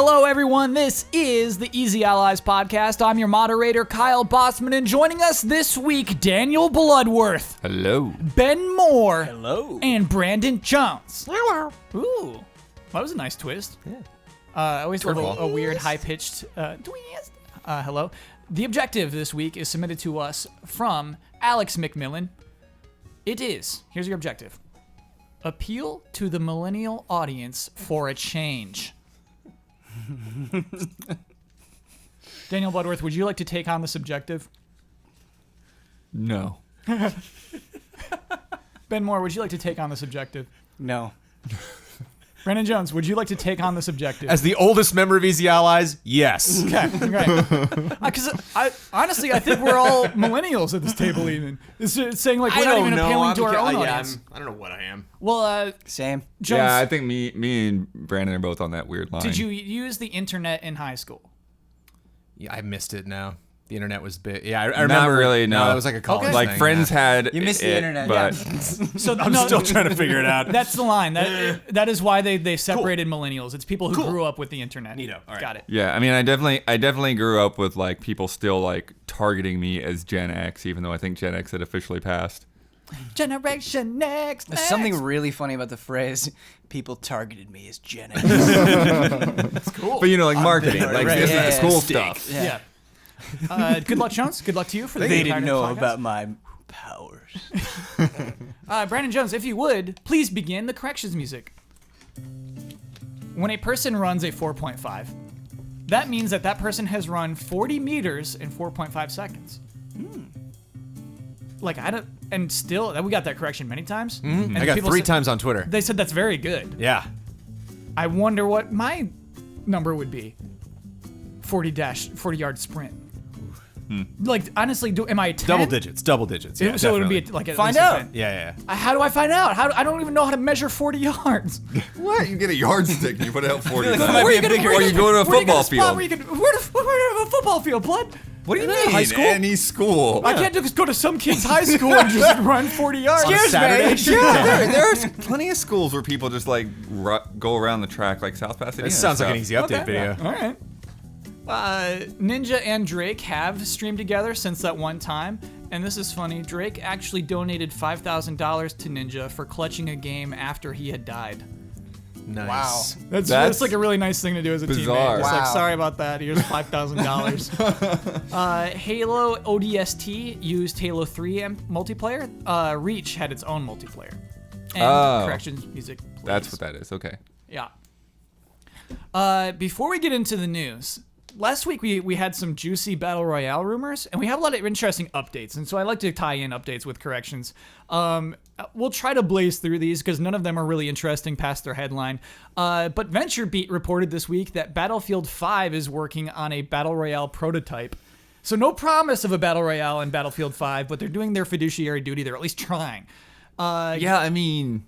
Hello, everyone. This is the Easy Allies podcast. I'm your moderator, Kyle Bossman, and joining us this week, Daniel Bloodworth. Hello. Ben Moore. Hello. And Brandon Jones. Hello. Ooh, that was a nice twist. Yeah. I always love a weird, high-pitched twist. Hello. The objective this week is submitted to us from Alex McMillan. It is, here's your objective. Appeal to the millennial audience for a change. Daniel Bloodworth, would you like to take on this objective? No. Ben Moore, would you like to take on this objective? No. Brandon Jones, would you like to take on this objective? As the oldest member of Easy Allies, yes. Okay, right. Because honestly, I think we're all millennials at this table. Even it's saying like we're not even appealing to our own audience. I don't know what I am. Well, Same. Jones, Yeah, I think me and Brandon are both on that weird line. did you use the internet in high school? Yeah, I missed it now. The internet was big. Yeah, I remember. Not really, no. It was like a college Like thing, friends yeah. had You missed the internet, but So I'm still trying to figure it out. That's the line. That is why they separated millennials. It's people who grew up with the internet. Neato. All right. Got it. yeah, I mean, I definitely grew up with like people still like targeting me as Gen X, even though I think Gen X had officially passed. Generation Next. There's something really funny about the phrase, people targeted me as Gen X. It's cool. But you know, like marketing, like right. this Yeah, is school stick. stuff. Yeah. Good luck, Jones. Good luck to you for the They entire didn't know podcast. about my powers. Brandon Jones, if you would, please begin the corrections music. When a person runs a 4.5, that means that person has run 40 meters in 4.5 seconds. Like, I don't, and still, we got that correction many times. And I got people 3 said- times on Twitter. They said that's very good. Yeah. I wonder what my number would be. 40-yard sprint. Like, honestly, am I a 10? Double digits. Yeah, So it would be definitely. like at Find least a out. 10. Yeah. How do I find out? I don't even know how to measure 40 yards. What? You get a yardstick and you put it out 40 Might times. be a bigger- Or you go to a football field. Where do a football field, Blood? What do you mean? High school? Any school. I can't just go to some kid's high school and just run 40 yards. Excuse me. Yeah, there's plenty of schools where people just like go around the track like South Pasadena. This sounds like an easy update Okay. video. All right. Ninja and Drake have streamed together since that one time, and this is funny. Drake actually donated $5,000 to Ninja for clutching a game after he had died. Nice. Wow. That's like a really nice thing to do as a bizarre. teammate. It's like, Wow. sorry about that. Here's $5,000. Halo ODST used Halo 3 multiplayer. Reach had its own multiplayer. And corrections music. Please. That's what that is. Okay. Yeah. Before we get into the news, last week we had some juicy Battle Royale rumors, and we have a lot of interesting updates, and so I like to tie in updates with corrections. We'll try to blaze through these because none of them are really interesting past their headline. But VentureBeat reported this week that Battlefield 5 is working on a Battle Royale prototype. So no promise of a Battle Royale in Battlefield 5, but they're doing their fiduciary duty. They're at least trying. Yeah, I mean,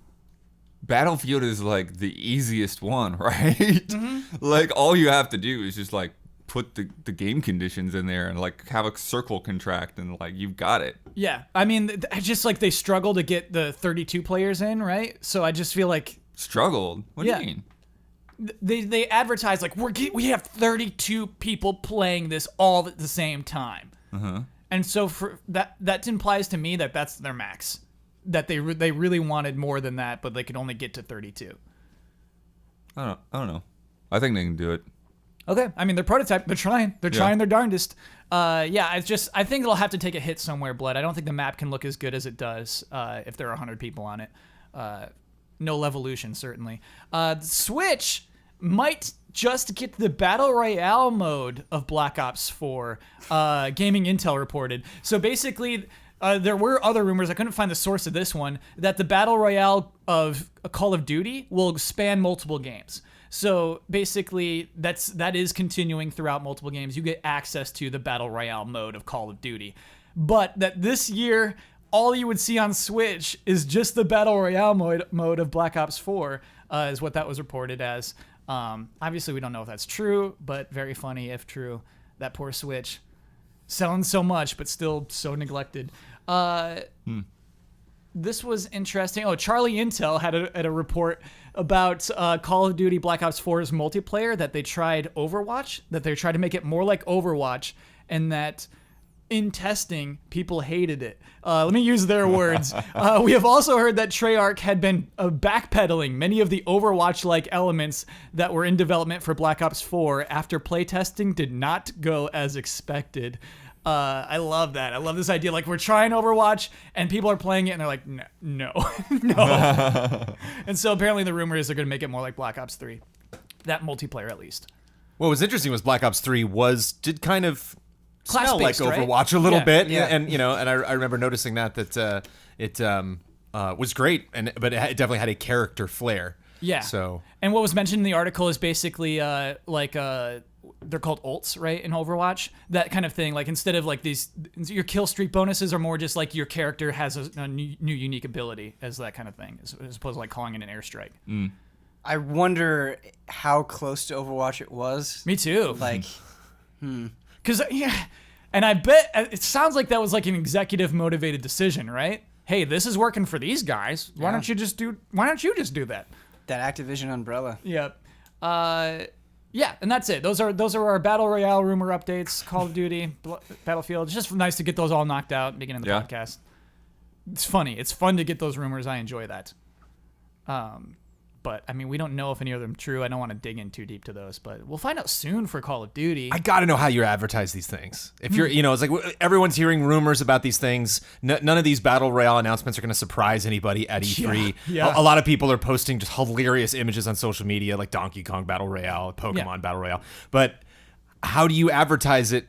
Battlefield is like the easiest one, right? Mm-hmm. Like all you have to do is just like put the game conditions in there and like have a circle contract and like you've got it. Yeah, I mean, I just like they struggle to get the 32 players in, right? So I just feel like Struggled? What do Yeah. you mean? they advertise like we have 32 people playing this all at the same time, and so for that implies to me that that's their max. That they really wanted more than that, but they could only get to 32. I don't know. I think they can do it. Okay, I mean they're prototype. They're trying. They're trying their darndest. Yeah, I think it'll have to take a hit somewhere, Blood. I don't think the map can look as good as it does if there are 100 people on it. No Levolution, certainly. Switch might just get the Battle Royale mode of Black Ops 4. Gaming Intel reported. So basically, there were other rumors. I couldn't find the source of this one that the Battle Royale of Call of Duty will span multiple games. So basically, that is continuing throughout multiple games. You get access to the Battle Royale mode of Call of Duty. But that this year, all you would see on Switch is just the Battle Royale mode of Black Ops 4, is what that was reported as. Obviously, we don't know if that's true, but very funny if true. That poor Switch. Selling so much, but still so neglected. this was interesting. Oh, Charlie Intel had a report about Call of Duty Black Ops 4's multiplayer, that they tried Overwatch, that they tried to make it more like Overwatch, and that in testing, people hated it. Let me use their words. We have also heard that Treyarch had been backpedaling many of the Overwatch-like elements that were in development for Black Ops 4 after playtesting did not go as expected. I love that. I love this idea. Like, we're trying Overwatch, and people are playing it, and they're like, no. And so apparently the rumor is they're going to make it more like Black Ops 3. That multiplayer, at least. What was interesting was Black Ops 3 did kind of smell like Class-based, right? Overwatch a little bit, Yeah. and I remember noticing that it was great, but it definitely had a character flair. Yeah. So And what was mentioned in the article is basically they're called ults, right, in Overwatch. That kind of thing. Like, instead of like these, your kill streak bonuses are more just like your character has a new unique ability, as that kind of thing, as opposed to like calling in an airstrike. I wonder how close to Overwatch it was. Me too. Like, Because, yeah, and I bet it sounds like that was like an executive motivated decision, right? Hey, this is working for these guys. Why don't you just do that? that Activision umbrella. Yep. Yeah, and that's it. Those are our Battle Royale rumor updates. Call of Duty, Battlefield. It's just nice to get those all knocked out at the beginning of the podcast. It's funny. It's fun to get those rumors. I enjoy that. But I mean, we don't know if any of them are true. I don't want to dig in too deep to those, but we'll find out soon for Call of Duty. I got to know how you advertise these things. If you're, it's like everyone's hearing rumors about these things. None of these Battle Royale announcements are going to surprise anybody at E3. Yeah. A lot of people are posting just hilarious images on social media, like Donkey Kong Battle Royale, Pokemon Battle Royale. But how do you advertise it?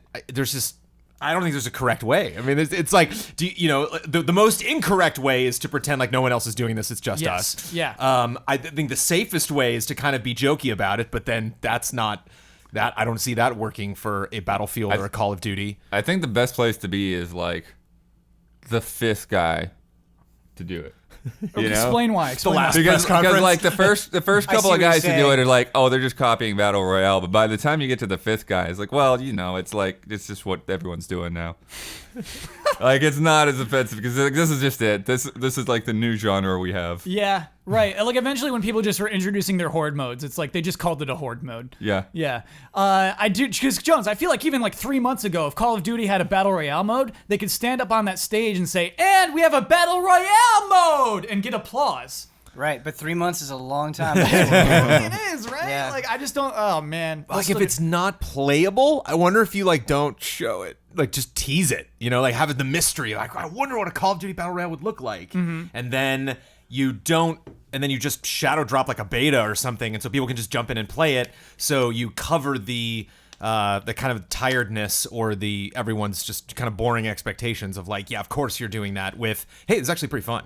I don't think there's a correct way. I mean, it's like, the most incorrect way is to pretend like no one else is doing this. It's just us. Yeah. I think the safest way is to kind of be jokey about it, but then that's not that. I don't see that working for a Battlefield or a Call of Duty. I think the best place to be is like the fifth guy to do it. You know? Explain why. Explain last why. Because like the first couple see of what guys you're to do saying. it are like, oh, they're just copying Battle Royale. But by the time you get to the fifth guy, it's like, well, it's like it's just what everyone's doing now. Like, it's not as offensive because this is just it. This is like the new genre we have. Yeah, right. And like, eventually when people just were introducing their horde modes, it's like they just called it a horde mode. Yeah. Yeah. I do, because Jones, I feel like even like 3 months ago, if Call of Duty had a Battle Royale mode, they could stand up on that stage and say, and we have a Battle Royale mode, and get applause. Right, but 3 months is a long time. It is, right? Yeah. Like, I just don't, oh man. Like, if it's not playable, I wonder if you like don't show it, like just tease it, like have it the mystery. Like, I wonder what a Call of Duty Battle Royale would look like, and then you don't, and then you just shadow drop like a beta or something, and so people can just jump in and play it. So you cover the kind of tiredness or the everyone's just kind of boring expectations of like, yeah, of course you're doing that with, hey, it's actually pretty fun.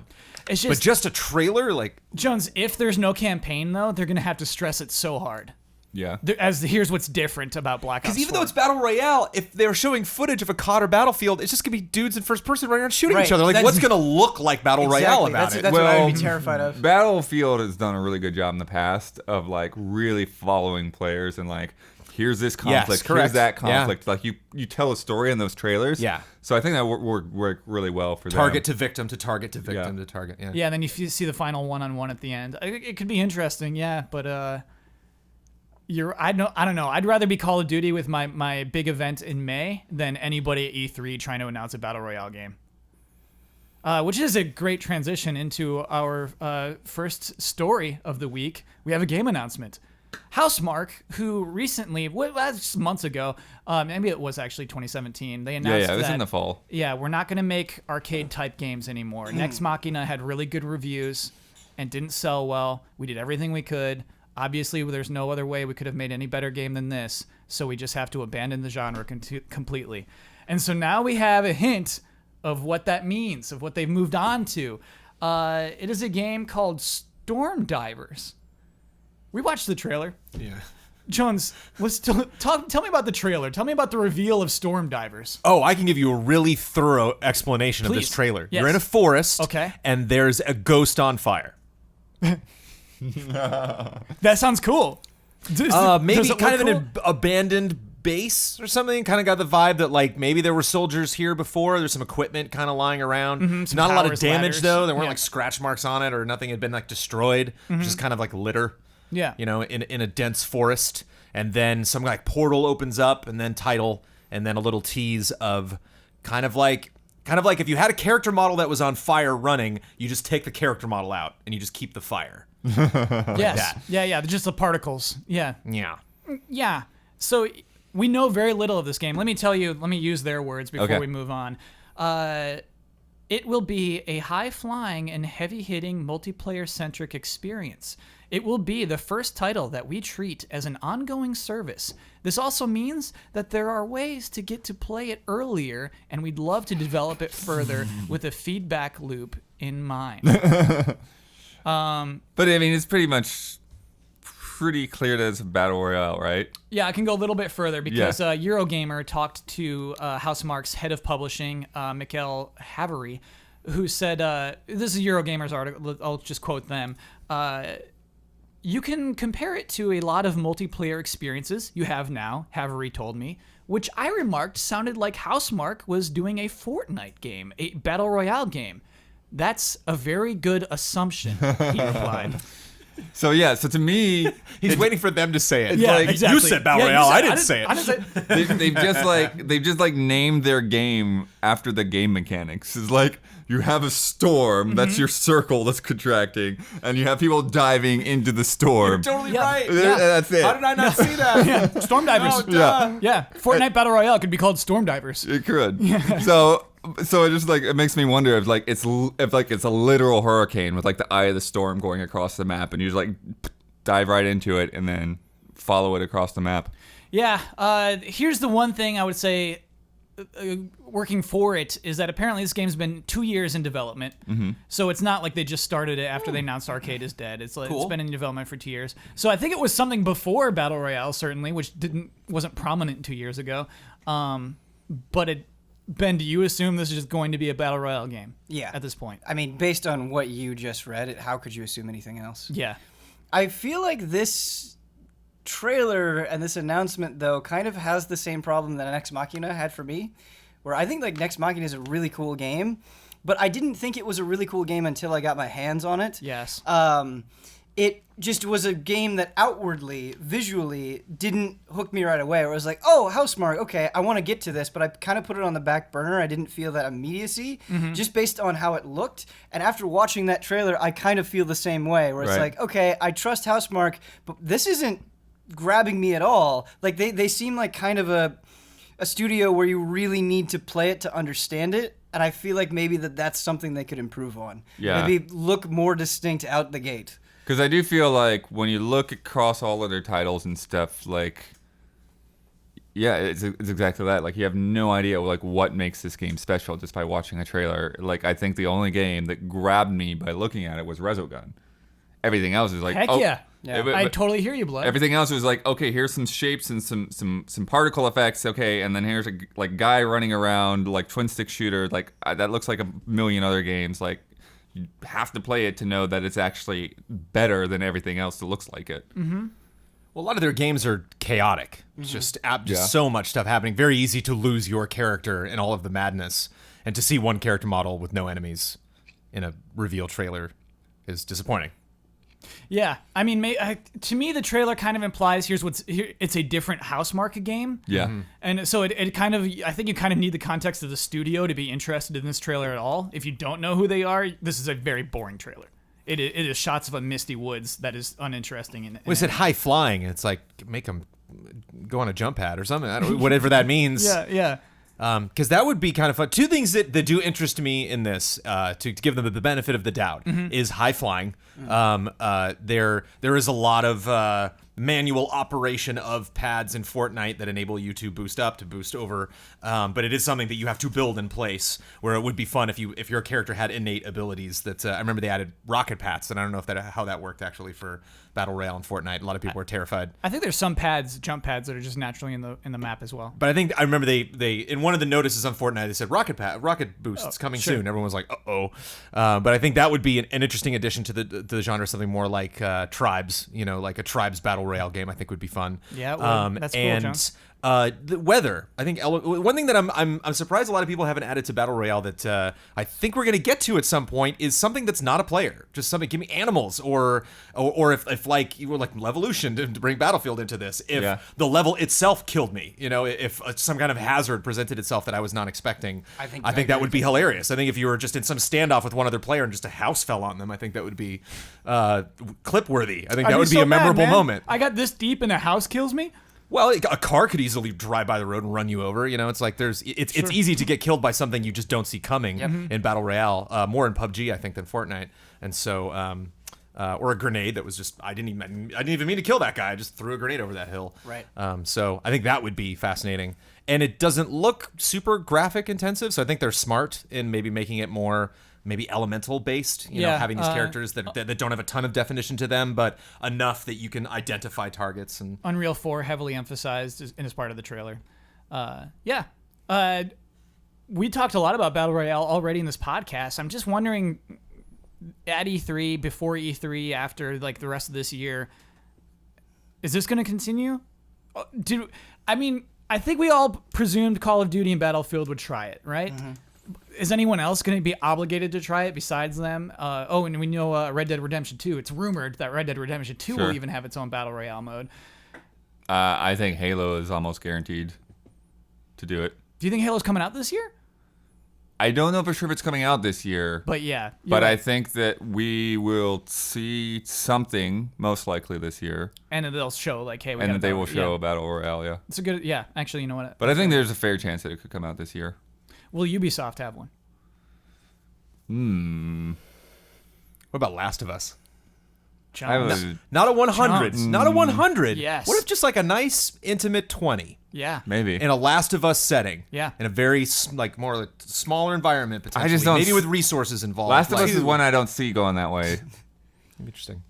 It's But just a trailer, like, Jones, if there's no campaign though, they're gonna have to stress it so hard. Yeah. Here's what's different about Black Ops 4. because even though it's Battle Royale, if they're showing footage of a COD or Battlefield, it's just gonna be dudes in first person running around shooting Right, each other. Like, that's- what's gonna look like Battle Royale about That's it? what I would Well, be terrified of. Battlefield has done a really good job in the past of like really following players and like, here's this conflict, here's correct. that Yeah. conflict. Like you tell a story in those trailers. Yeah. So I think that work really well for Target them. to victim to target to victim to target. Yeah. Yeah, and then you see the final one-on-one at the end. It could be interesting, yeah, but I don't know. I'd rather be Call of Duty with my big event in May than anybody at E3 trying to announce a Battle Royale game. Which is a great transition into our first story of the week. We have a game announcement. Housemarque, who recently, months ago, maybe it was actually 2017, they announced Yeah, it was that, in the fall. yeah, we're not going to make arcade-type games anymore. Nex Machina had really good reviews and didn't sell well. We did everything we could. Obviously, there's no other way we could have made any better game than this, so we just have to abandon the genre completely. And so now we have a hint of what that means, of what they've moved on to. It is a game called Stormdivers. We watched the trailer. Yeah. Jones, tell me about the trailer. Tell me about the reveal of Stormdivers. Oh, I can give you a really thorough explanation of this Please. trailer. Yes. You're in a forest, Okay. and there's a ghost on fire. That sounds cool. Maybe Does it kind look of an abandoned base or something. Kind of got the vibe that like maybe there were soldiers here before. There's some equipment kind of lying around. Some Not a lot of towers, damage ladders. though. There weren't Yeah. like scratch marks on it or nothing had been like destroyed. Just kind of like litter. Yeah. You know, in a dense forest, and then some like portal opens up, and then title, and then a little tease of kind of like if you had a character model that was on fire running, you just take the character model out and you just keep the fire. Yes. that. Yeah. Just the particles. Yeah. Yeah. Yeah. So we know very little of this game. Let me use their words before Okay. we move on. It will be a high-flying and heavy-hitting multiplayer-centric experience. It will be the first title that we treat as an ongoing service. This also means that there are ways to get to play it earlier, and we'd love to develop it further with a feedback loop in mind. But I mean, it's pretty clear that it's a battle royale, right? Yeah, I can go a little bit further because Eurogamer talked to Housemarque's head of publishing, Mikkel Havery, who said, this is Eurogamer's article, I'll just quote them, you can compare it to a lot of multiplayer experiences you have now, Havery told me, which I remarked sounded like Housemarque was doing a Fortnite game, a battle royale game. That's a very good assumption, he replied. So to me, He's waiting for them to say it. Yeah, Like, exactly. You said Battle Yeah, Royale. you I said- didn't say it. I didn't say they've just named their game after the game mechanics. It's like you have a storm that's your circle that's contracting, and you have people diving into the storm. Totally Yeah. right. That's it. How did I not see that? Stormdivers. duh. Yeah, Fortnite Battle Royale could be called Stormdivers. It could. So it just it makes me wonder if it's a literal hurricane with like the eye of the storm going across the map, and you just dive right into it and then follow it across the map. Yeah, here's the one thing I would say working for it is that apparently this game's been 2 years in development. So it's not like they just started it after they announced Arcade is Dead. It's it's been in development for 2 years. So I think it was something before Battle Royale, certainly, which wasn't prominent 2 years ago. But Ben, do you assume this is just going to be a Battle Royale game? Yeah. At this point. I mean, based on what you just read, how could you assume anything else? Yeah. I feel like this trailer and this announcement, though, kind of has the same problem that Nex Machina had for me, where I think Nex Machina is a really cool game, but I didn't think it was a really cool game until I got my hands on it. Yes. It just was a game that outwardly, visually, didn't hook me right away. Where I was like, oh, Housemarque, okay, I want to get to this, but I kind of put it on the back burner. I didn't feel that immediacy, just based on how it looked. And after watching that trailer, I kind of feel the same way, where it's Right. like, okay, I trust Housemarque, but this isn't grabbing me at all. Like, they seem like kind of a studio where you really need to play it to understand it. And I feel like maybe that's something they could improve on. Yeah. Maybe look more distinct out the gate. Because I do feel like when you look across all of their titles and stuff, it's exactly that. Like, you have no idea what makes this game special just by watching a trailer. Like, I think the only game that grabbed me by looking at it was Resogun. Everything else is like, Heck oh, yeah. Yeah. I totally hear you, Blood. Everything else was like, okay, here's some shapes and some particle effects, okay, and then here's a guy running around twin stick shooter, that looks like a million other games. Like, you have to play it to know that it's actually better than everything else that looks like it. Mm-hmm. Well, a lot of their games are chaotic. It's just so much stuff happening. Very easy to lose your character in all of the madness, and to see one character model with no enemies in a reveal trailer is disappointing. Yeah, I mean, to me, the trailer kind of implies it's a different Housemarque game. Yeah. And so it kind of, I think you kind of need the context of the studio to be interested in this trailer at all. If you don't know who they are, this is a very boring trailer. It is shots of a misty woods that is uninteresting. Well, it said high flying. It's like, make them go on a jump pad or something. Whatever that means. Yeah. Because that would be kind of fun. Two things that do interest me in this, to give them the benefit of the doubt, is high flying. There is a lot of manual operation of pads in Fortnite that enable you to boost up, to boost over, but it is something that you have to build in place. Where it would be fun if your character had innate abilities. That I remember they added rocket pads, and I don't know how that worked actually for Battle Royale in Fortnite. A lot of people were terrified. I think there's some jump pads that are just naturally in the map as well. But I remember they in one of the notices on Fortnite they said rocket boosts coming soon. Everyone was like, uh-oh. But I think that would be an interesting addition to the genre, something more like Tribes, like a Tribes Battle Royale game. I think would be fun. Yeah, it would. That's cool, and John. The weather. I think one thing that I'm surprised a lot of people haven't added to Battle Royale that I think we're gonna get to at some point is something that's not a player. Just something. Give me animals or if like you were like Levolution to bring Battlefield into this. If the level itself killed me, if some kind of hazard presented itself that I was not expecting, I think that would be hilarious. I think if you were just in some standoff with one other player and just a house fell on them, I think that would be clip worthy. I think that would be a memorable moment. I got this deep and a house kills me. Well, a car could easily drive by the road and run you over. It's like it's easy to get killed by something you just don't see coming in Battle Royale. More in PUBG, I think, than Fortnite. And so, or a grenade that was just I didn't even mean to kill that guy. I just threw a grenade over that hill. Right. So I think that would be fascinating. And it doesn't look super graphic intensive, so I think they're smart in maybe making it more maybe elemental based, having these characters that don't have a ton of definition to them, but enough that you can identify targets. And Unreal 4 heavily emphasized as part of the trailer. We talked a lot about Battle Royale already in this podcast. I'm just wondering, at E3, before E3, after like the rest of this year, is this going to continue? I think we all presumed Call of Duty and Battlefield would try it, right? Mm-hmm. Is anyone else going to be obligated to try it besides them? And we know Red Dead Redemption 2. It's rumored that Red Dead Redemption 2 will even have its own Battle Royale mode. I think Halo is almost guaranteed to do it. Do you think Halo's coming out this year? I don't know for sure if it's coming out this year. But yeah. But right. I think that we will see something most likely this year. And then they'll show like, hey, and they will show Battle Royale, yeah. It's a good, actually, you know what? But I think there's a fair chance that it could come out this year. Will Ubisoft have one? What about Last of Us? Not a 100. Not a 100. Yes. What if just like a nice intimate 20? Yeah. Maybe. In a Last of Us setting. Yeah. In a very more smaller environment potentially. I just don't maybe with resources involved. Last of Us is one I don't see going that way. Interesting.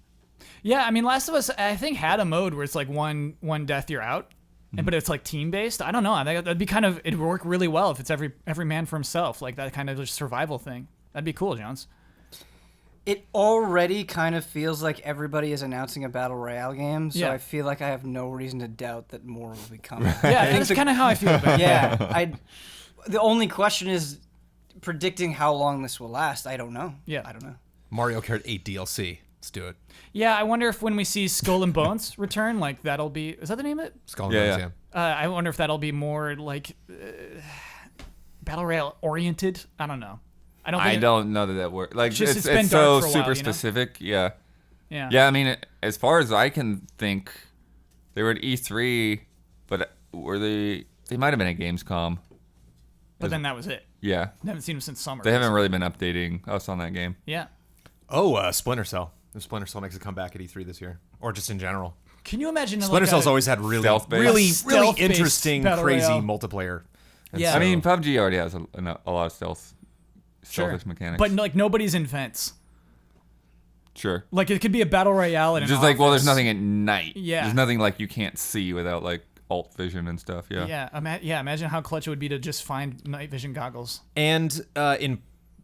Yeah, I mean, Last of Us, I think, had a mode where it's like one death, you're out. But it's like team based. I don't know. I think that'd be it'd work really well if it's every man for himself, like that kind of just survival thing. That'd be cool, Jones. It already kind of feels like everybody is announcing a Battle Royale game, so Yeah. I feel like I have no reason to doubt that more will be coming. Yeah, that's kind of how I feel about it. Yeah, the only question is predicting how long this will last. I don't know. Yeah. I don't know. Mario Kart 8 DLC. Let's do it. Yeah, I wonder if when we see Skull and Bones return, like that'll be... Is that the name of it? Skull and Bones, yeah. I wonder if that'll be more like Battle Royale oriented. I don't know. I don't know that works. Like it's been it's dark so for a super while, specific. Yeah. Yeah. Yeah, I mean, as far as I can think, they were at E3, but were they might have been at Gamescom. But then that was it. Yeah. I haven't seen them since summer. They haven't really been updating us on that game. Yeah. Oh, Splinter Cell. If Splinter Cell makes a comeback at E3 this year, or just in general. Can you imagine? Splinter Cell's always had really stealth-based interesting, Battle crazy Royale. multiplayer. And Yeah. I mean, PUBG already has a lot of stealthish mechanics. But like nobody's in vents. Sure. Like it could be a Battle Royale and just like, well, there's nothing at night. Yeah. There's nothing like you can't see without like alt vision and stuff. Yeah. Yeah. Imagine how clutch it would be to just find night vision goggles. And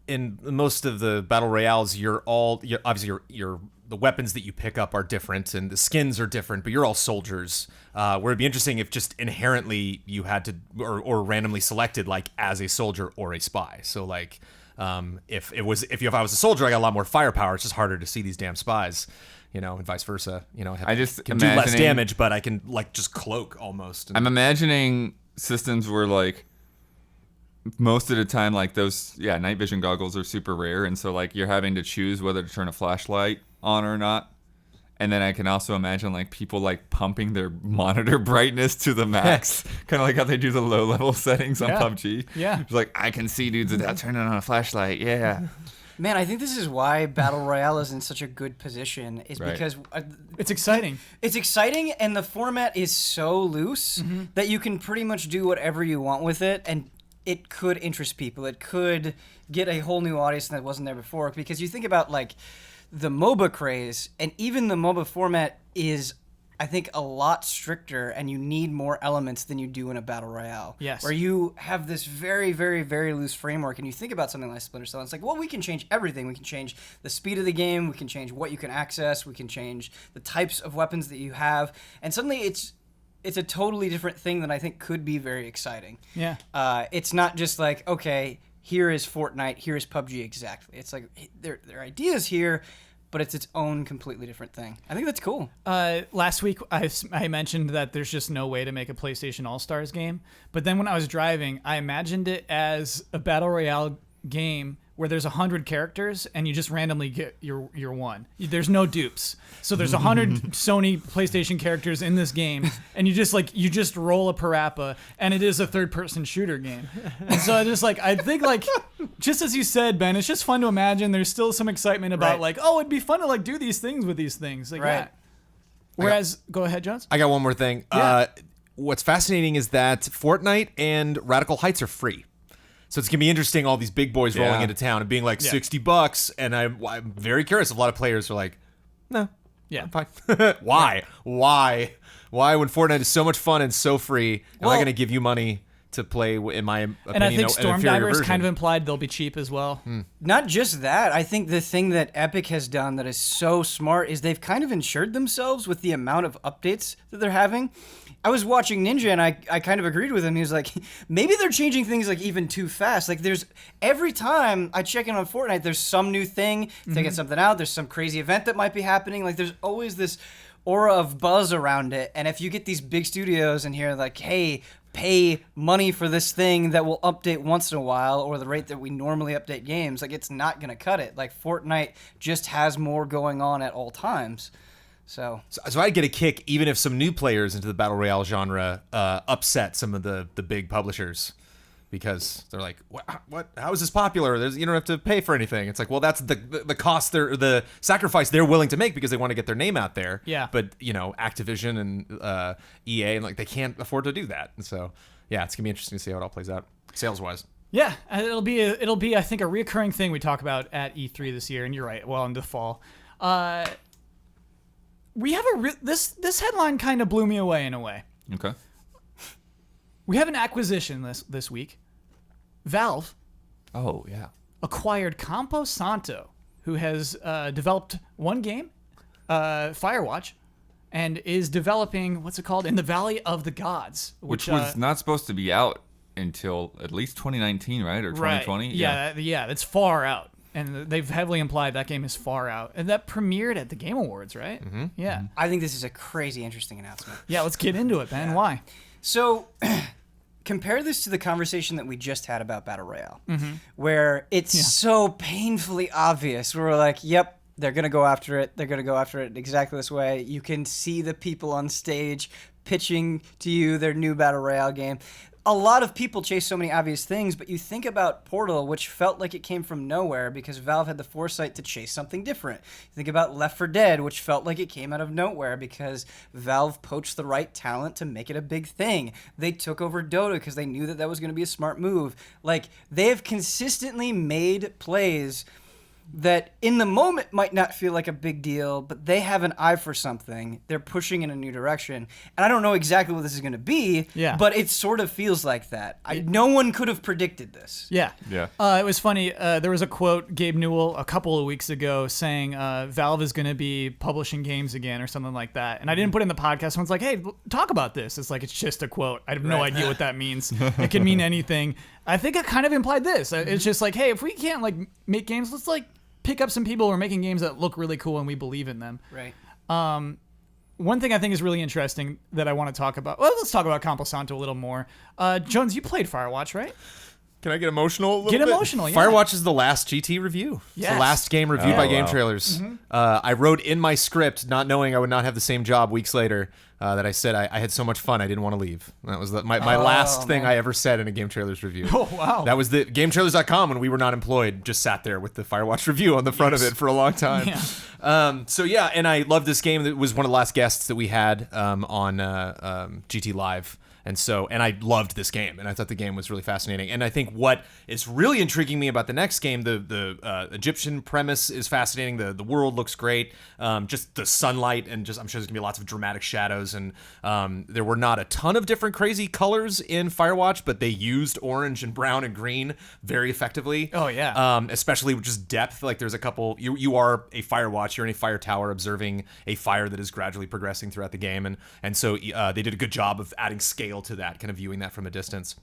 in most of the battle royales, obviously the weapons that you pick up are different and the skins are different, but you're all soldiers. Where it'd be interesting if just inherently you had to or randomly selected like as a soldier or a spy. So like if I was a soldier, I got a lot more firepower. It's just harder to see these damn spies. And vice versa. I just can do less damage, but I can like just cloak almost. I'm imagining systems where like most of the time like those night vision goggles are super rare, and so like you're having to choose whether to turn a flashlight on or not. And then I can also imagine like people like pumping their monitor brightness to the max, kind of like how they do the low level settings on PUBG. Yeah, it's like I can see dudes without turning on a flashlight. Yeah. Man, I think this is why Battle Royale is in such a good position, is because it's exciting. It's exciting, and the format is so loose that you can pretty much do whatever you want with it, and it could interest people. It could get a whole new audience that wasn't there before, because you think about like the MOBA craze, and even the MOBA format is, I think, a lot stricter, and you need more elements than you do in a Battle Royale. Yes. Where you have this very, very, very loose framework, and you think about something like Splinter Cell, and it's like, well, we can change everything. We can change the speed of the game, we can change what you can access, we can change the types of weapons that you have, and suddenly it's it's a totally different thing that I think could be very exciting. Yeah. It's not just like, okay, here is Fortnite, here is PUBG exactly. It's like there are ideas here, but it's its own completely different thing. I think that's cool. Last week, I mentioned that there's just no way to make a PlayStation All-Stars game. But then when I was driving, I imagined it as a Battle Royale game where there's 100 characters and you just randomly get your one. There's no dupes. So there's 100 Sony PlayStation characters in this game, and you just roll a parappa, and it is a third-person shooter game. And so I think just as you said, Ben, it's just fun to imagine. There's still some excitement about it'd be fun to do these things with these things. Right. Whereas, go ahead, Jones. I got one more thing. Yeah. What's fascinating is that Fortnite and Radical Heights are free. So it's going to be interesting, all these big boys rolling into town and being like $60. And I'm very curious. A lot of players are like, no, I'm fine. Why? Why when Fortnite is so much fun and so free, am I going to give you money to play, in my opinion, and I think an inferior Stormdivers version? kind of implied they'll be cheap as well. Not just that. I think the thing that Epic has done that is so smart is they've kind of insured themselves with the amount of updates that they're having. I was watching Ninja and I kind of agreed with him. He was like, maybe they're changing things even too fast. There's every time I check in on Fortnite, there's some new thing, taking something out. There's some crazy event that might be happening. There's always this aura of buzz around it. And if you get these big studios in here hey, pay money for this thing that will update once in a while or the rate that we normally update games, it's not going to cut it. Fortnite just has more going on at all times. So I'd get a kick even if some new players into the Battle Royale genre upset some of the big publishers, because they're like, what? How is this popular? You don't have to pay for anything. It's well, that's the cost, the sacrifice they're willing to make because they want to get their name out there. Yeah. But Activision and EA and they can't afford to do that. And so yeah, it's gonna be interesting to see how it all plays out sales wise. Yeah, it'll be I think a reoccurring thing we talk about at E3 this year. And you're right. Well, in the fall. We have this headline kind of blew me away in a way. Okay. We have an acquisition this week. Valve Oh, yeah. acquired Campo Santo, who has developed one game, Firewatch, and is developing, what's it called? In the Valley of the Gods. Which was not supposed to be out until at least 2019, right? Or 2020? Right. Yeah, that's far out. And they've heavily implied that game is far out. And that premiered at the Game Awards, right? Mm-hmm. Yeah. I think this is a crazy interesting announcement. Yeah, let's get into it, Ben. Yeah. Why? So compare this to the conversation that we just had about Battle Royale, where it's so painfully obvious. We're like, yep, they're going to go after it. They're going to go after it exactly this way. You can see the people on stage pitching to you their new Battle Royale game. A lot of people chase so many obvious things, but you think about Portal, which felt like it came from nowhere because Valve had the foresight to chase something different. You think about Left 4 Dead, which felt like it came out of nowhere because Valve poached the right talent to make it a big thing. They took over Dota because they knew that was going to be a smart move. They have consistently made plays that in the moment might not feel like a big deal, but they have an eye for something. They're pushing in a new direction. And I don't know exactly what this is going to be, but it sort of feels like that. No one could have predicted this. Yeah. Yeah. It was funny. There was a quote, Gabe Newell, a couple of weeks ago saying Valve is going to be publishing games again or something like that. And I didn't put it in the podcast. Someone's like, hey, talk about this. It's it's just a quote. I have no idea what that means. It can mean anything. I think it kind of implied this. It's just hey, if we can't make games, let's pick up some people who are making games that look really cool and we believe in them. Right. One thing I think is really interesting that I want to talk about. Well, let's talk about Campo Santo a little more. Jones, you played Firewatch, right? Can I get emotional a little bit? Get emotional, yeah. Firewatch is the last GT review. It's the last game reviewed by Game Trailers. Mm-hmm. I wrote in my script, not knowing I would not have the same job weeks later, that I said I had so much fun I didn't want to leave. That was my last thing I ever said in a Game Trailers review. Oh, wow. That was the GameTrailers.com when we were not employed, just sat there with the Firewatch review on the front of it for a long time. Yeah. And I loved this game. It was one of the last guests that we had on GT Live. And I loved this game, and I thought the game was really fascinating. And I think what is really intriguing me about the next game, the Egyptian premise is fascinating. The world looks great. Just the sunlight, and I'm sure there's gonna be lots of dramatic shadows. And there were not a ton of different crazy colors in Firewatch, but they used orange and brown and green very effectively. Oh yeah. Especially with just depth. Like there's a couple. You are a Firewatch. You're in a fire tower observing a fire that is gradually progressing throughout the game, and so they did a good job of adding scale to that, kind of viewing that from a distance.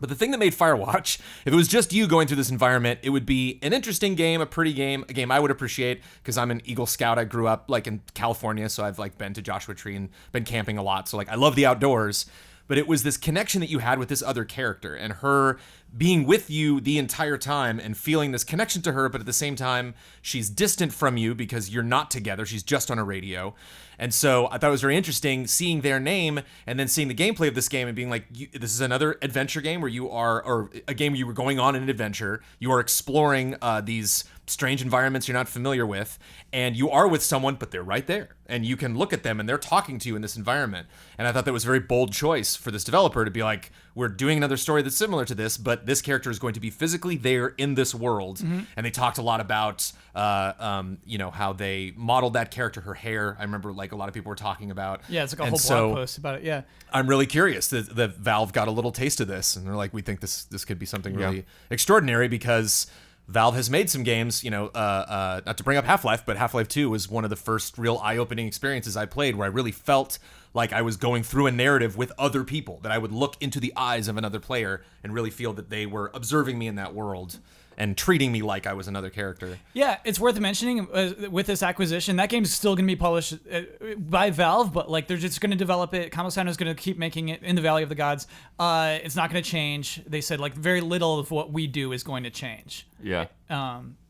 But the thing that made Firewatch, if it was just you going through this environment, it would be an interesting game, a pretty game, a game I would appreciate because I'm an Eagle Scout. I grew up like in California, so I've like been to Joshua Tree and been camping a lot. So like I love the outdoors. But it was this connection that you had with this other character and her being with you the entire time and feeling this connection to her, but at the same time, she's distant from you because you're not together. She's just on a radio. And so I thought it was very interesting seeing their name and then seeing the gameplay of this game and being like, this is another adventure game where you are, or a game where you were going on an adventure. You are exploring these strange environments you're not familiar with, and you are with someone, but they're right there. And you can look at them and they're talking to you in this environment. And I thought that was a very bold choice for this developer to be like, we're doing another story that's similar to this, but this character is going to be physically there in this world. Mm-hmm. And they talked a lot about, how they modeled that character, her hair. I remember like a lot of people were talking about. Yeah, it's like a whole blog post about it. Yeah. I'm really curious that Valve got a little taste of this, and they're like, we think this could be something really extraordinary because Valve has made some games, not to bring up Half-Life, but Half-Life 2 was one of the first real eye-opening experiences I played where I really felt like I was going through a narrative with other people, that I would look into the eyes of another player and really feel that they were observing me in that world and treating me like I was another character. Yeah, it's worth mentioning with this acquisition, that game's still going to be published by Valve, but like they're just going to develop it. Campo Santo is going to keep making it in the Valley of the Gods. It's not going to change. They said like very little of what we do is going to change. Yeah.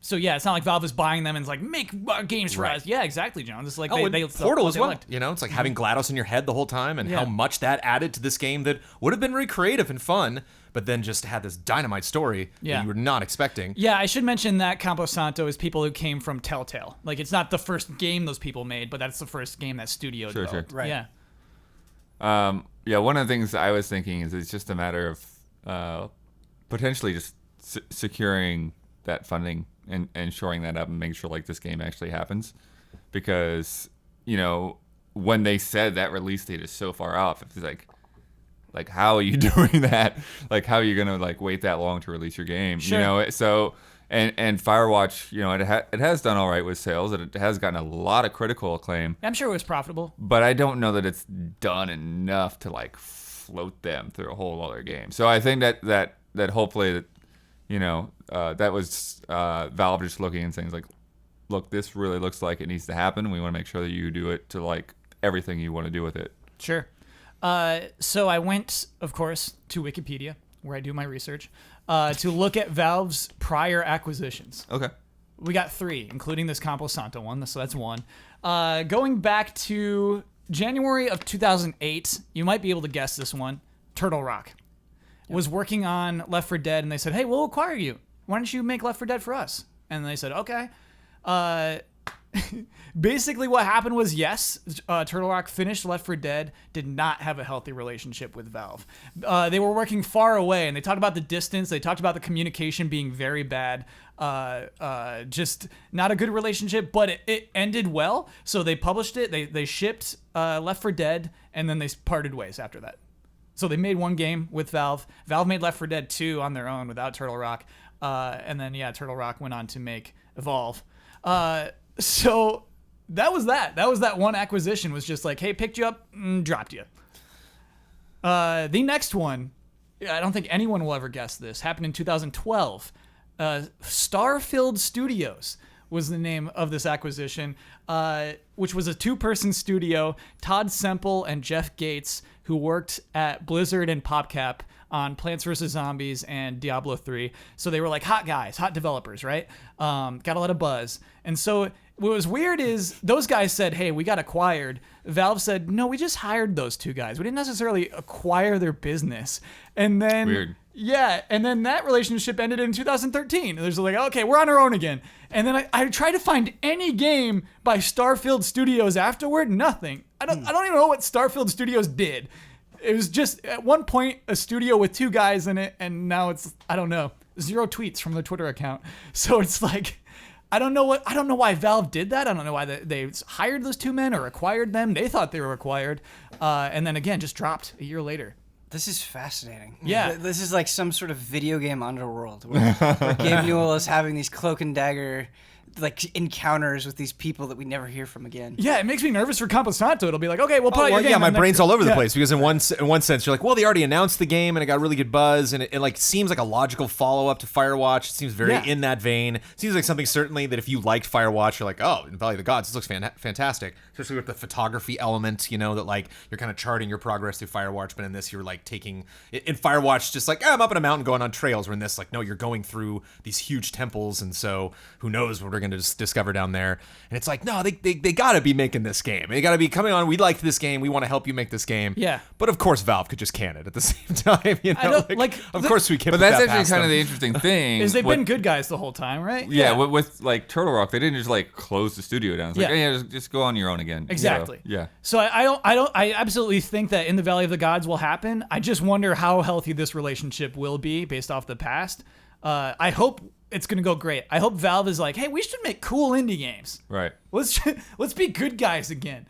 So yeah, it's not like Valve is buying them and it's like make games for us. Yeah, exactly, John. It's like they Portal as well. It's like having GLaDOS in your head the whole time, and how much that added to this game that would have been very creative and fun, but then just had this dynamite story that you were not expecting. Yeah, I should mention that Campo Santo is people who came from Telltale. Like it's not the first game those people made, but that's the first game that studio developed. Sure. Right. Yeah. One of the things I was thinking is it's just a matter of potentially just securing that funding and shoring that up and making sure like this game actually happens, because when they said that release date is so far off, it's like how are you doing that? Like how are you gonna like wait that long to release your game? Sure. So and Firewatch, it has done all right with sales, and it has gotten a lot of critical acclaim. I'm sure it was profitable, but I don't know that it's done enough to like float them through a whole other game. So I think that hopefully that that was Valve just looking and saying like, look, this really looks like it needs to happen. We want to make sure that you do it to like everything you want to do with it. Sure. So I went, of course, to Wikipedia, where I do my research, to look at Valve's prior acquisitions. Okay. We got 3, including this Campo Santo one, so that's 1. Going back to January of 2008, you might be able to guess this one, Turtle Rock was working on Left 4 Dead, and they said, hey, we'll acquire you. Why don't you make Left 4 Dead for us? And they said, okay. Basically what happened was, yes, Turtle Rock finished Left 4 Dead, did not have a healthy relationship with Valve. They were working far away, and they talked about the distance. They talked about the communication being very bad. Just not a good relationship, but it ended well. So they published it. They shipped Left 4 Dead, and then they parted ways after that. So they made one game with Valve. Valve made Left 4 Dead 2 on their own without Turtle Rock. And then, Turtle Rock went on to make Evolve. So that was that. That was that one acquisition, was just like, hey, picked you up, dropped you. The next one, I don't think anyone will ever guess this, happened in 2012. Starfield Studios was the name of this acquisition, which was a 2-person studio, Todd Semple and Jeff Gates, who worked at Blizzard and PopCap on Plants vs. Zombies and Diablo 3. So they were like hot guys, hot developers, right? Got a lot of buzz. And so what was weird is those guys said, hey, we got acquired. Valve said, no, we just hired those 2 guys. We didn't necessarily acquire their business. And then... Weird. Yeah, and then that relationship ended in 2013. And there's like, okay, we're on our own again. And then I tried to find any game by Starfield Studios afterward. Nothing. I don't even know what Starfield Studios did. It was just at one point a studio with 2 guys in it, and now it's, I don't know, 0 tweets from the Twitter account. So it's like, I don't know why Valve did that. I don't know why they hired those 2 men or acquired them. They thought they were acquired, and then again just dropped a year later. This is fascinating. Yeah. This is like some sort of video game underworld where Gabe Newell is having these cloak and dagger like encounters with these people that we never hear from again. Yeah, it makes me nervous for Campo Santo. It'll be like, okay, we'll put out your game. Yeah, my and then- brain's all over the Yeah. place because in one sense you're like, well, they already announced the game and it got really good buzz and it like seems like a logical follow up to Firewatch. It seems very in that vein. It seems like something certainly that if you liked Firewatch, you're like, oh, in Valley of the Gods, this looks fantastic. Especially with the photography element, you know, that like you're kind of charting your progress through Firewatch, but in this you're like taking in Firewatch just like, I'm up in a mountain going on trails. Where in this, like, no, you're going through these huge temples, and so who knows what we're going to discover down there. And it's like, no, they got to be making this game. They got to be coming on. We liked this game. We want to help you make this game. Yeah. But of course, Valve could just can it at the same time. You know, of course we can. But that's actually kind of the interesting thing. Is they've been good guys the whole time, right? Yeah, with like Turtle Rock, they didn't just like close the studio down. It's like, Yeah. just go on your own again. Exactly. So, yeah. So I absolutely think that In the Valley of the Gods will happen. I just wonder how healthy this relationship will be based off the past. I hope it's gonna go great. I hope Valve is like, hey, we should make cool indie games. Right. Let's be good guys again.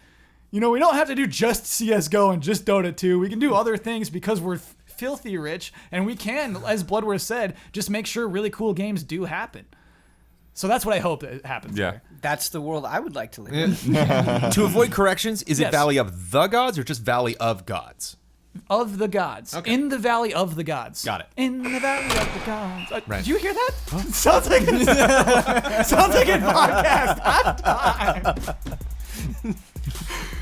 You know, we don't have to do just CS:GO and just Dota 2. We can do other things because we're filthy rich, and we can, as Bloodworth said, just make sure really cool games do happen. So that's what I hope that happens. Yeah. there. That's the world I would like to live in. To avoid corrections, is it Yes. Valley of the Gods or just Valley of Gods? Of the gods. Okay. In the Valley of the Gods. Got it. In the Valley of the Gods. Right. Did you hear that? Sounds like sounds like a podcast.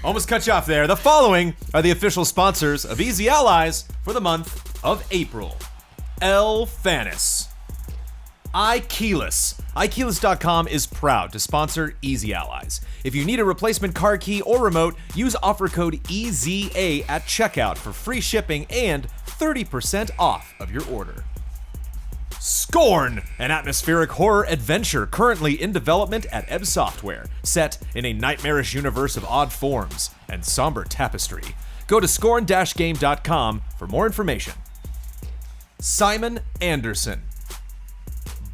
Almost cut you off there. The following are the official sponsors of Easy Allies for the month of April. Elfanis. iKeyless. iKeyless.com is proud to sponsor Easy Allies. If you need a replacement car key or remote, use offer code EZA at checkout for free shipping and 30% off of your order. Scorn, an atmospheric horror adventure currently in development at Ebb Software, set in a nightmarish universe of odd forms and somber tapestry. Go to scorn-game.com for more information. Simon Anderson.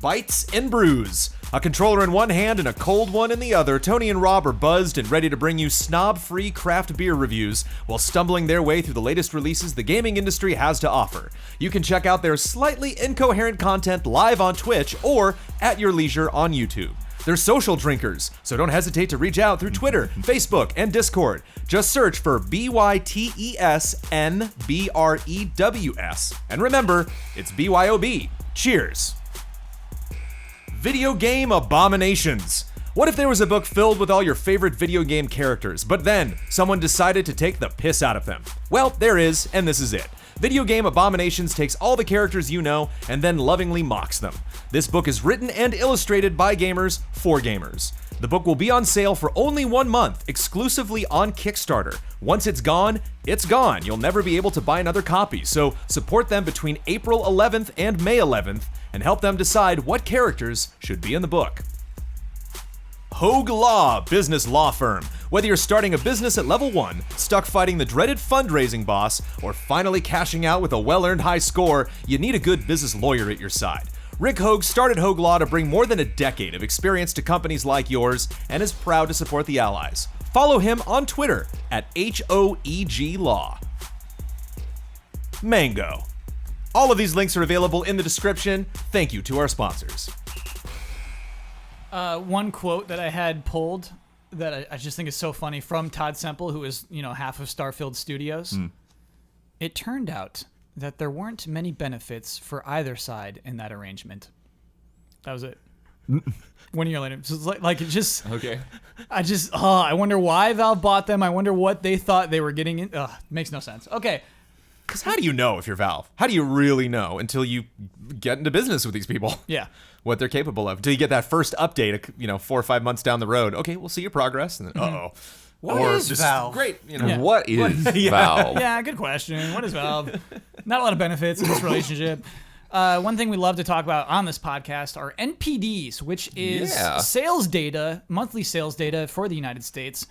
Bites and Brews. A controller in one hand and a cold one in the other, Tony and Rob are buzzed and ready to bring you snob-free craft beer reviews while stumbling their way through the latest releases the gaming industry has to offer. You can check out their slightly incoherent content live on Twitch or at your leisure on YouTube. They're social drinkers, so don't hesitate to reach out through Twitter, Facebook, and Discord. Just search for BYTESNBREWS. And remember, it's BYOB. Cheers. Video game abominations. What if there was a book filled with all your favorite video game characters, but then someone decided to take the piss out of them? Well, there is, and this is it. Video Game Abominations takes all the characters you know and then lovingly mocks them. This book is written and illustrated by gamers for gamers. The book will be on sale for only 1 month, exclusively on Kickstarter. Once it's gone, it's gone. You'll never be able to buy another copy, so support them between April 11th and May 11th and help them decide what characters should be in the book. Hogue Law Business Law Firm. Whether you're starting a business at level 1, stuck fighting the dreaded fundraising boss, or finally cashing out with a well-earned high score, you need a good business lawyer at your side. Rick Hogue started Hogue Law to bring more than a decade of experience to companies like yours and is proud to support the Allies. Follow him on Twitter at HOEG Law. Mango. All of these links are available in the description. Thank you to our sponsors. One quote that I had pulled that I just think is so funny from Todd Semple, who is, half of Starfield Studios. It turned out that there weren't many benefits for either side in that arrangement. That was it. 1 year later. So it's like it just... Okay. I wonder why Valve bought them. I wonder what they thought they were getting in. Makes no sense. Okay. Because how do you know if you're Valve? How do you really know until you get into business with these people? Yeah. What they're capable of. Until you get that first update, 4 or 5 months down the road. Okay, we'll see your progress. And then, What is this Valve? Great. Yeah. What is Valve? Yeah, good question. What is Valve? Not a lot of benefits in this relationship. One thing we love to talk about on this podcast are NPDs, which is sales data, monthly sales data for the United States.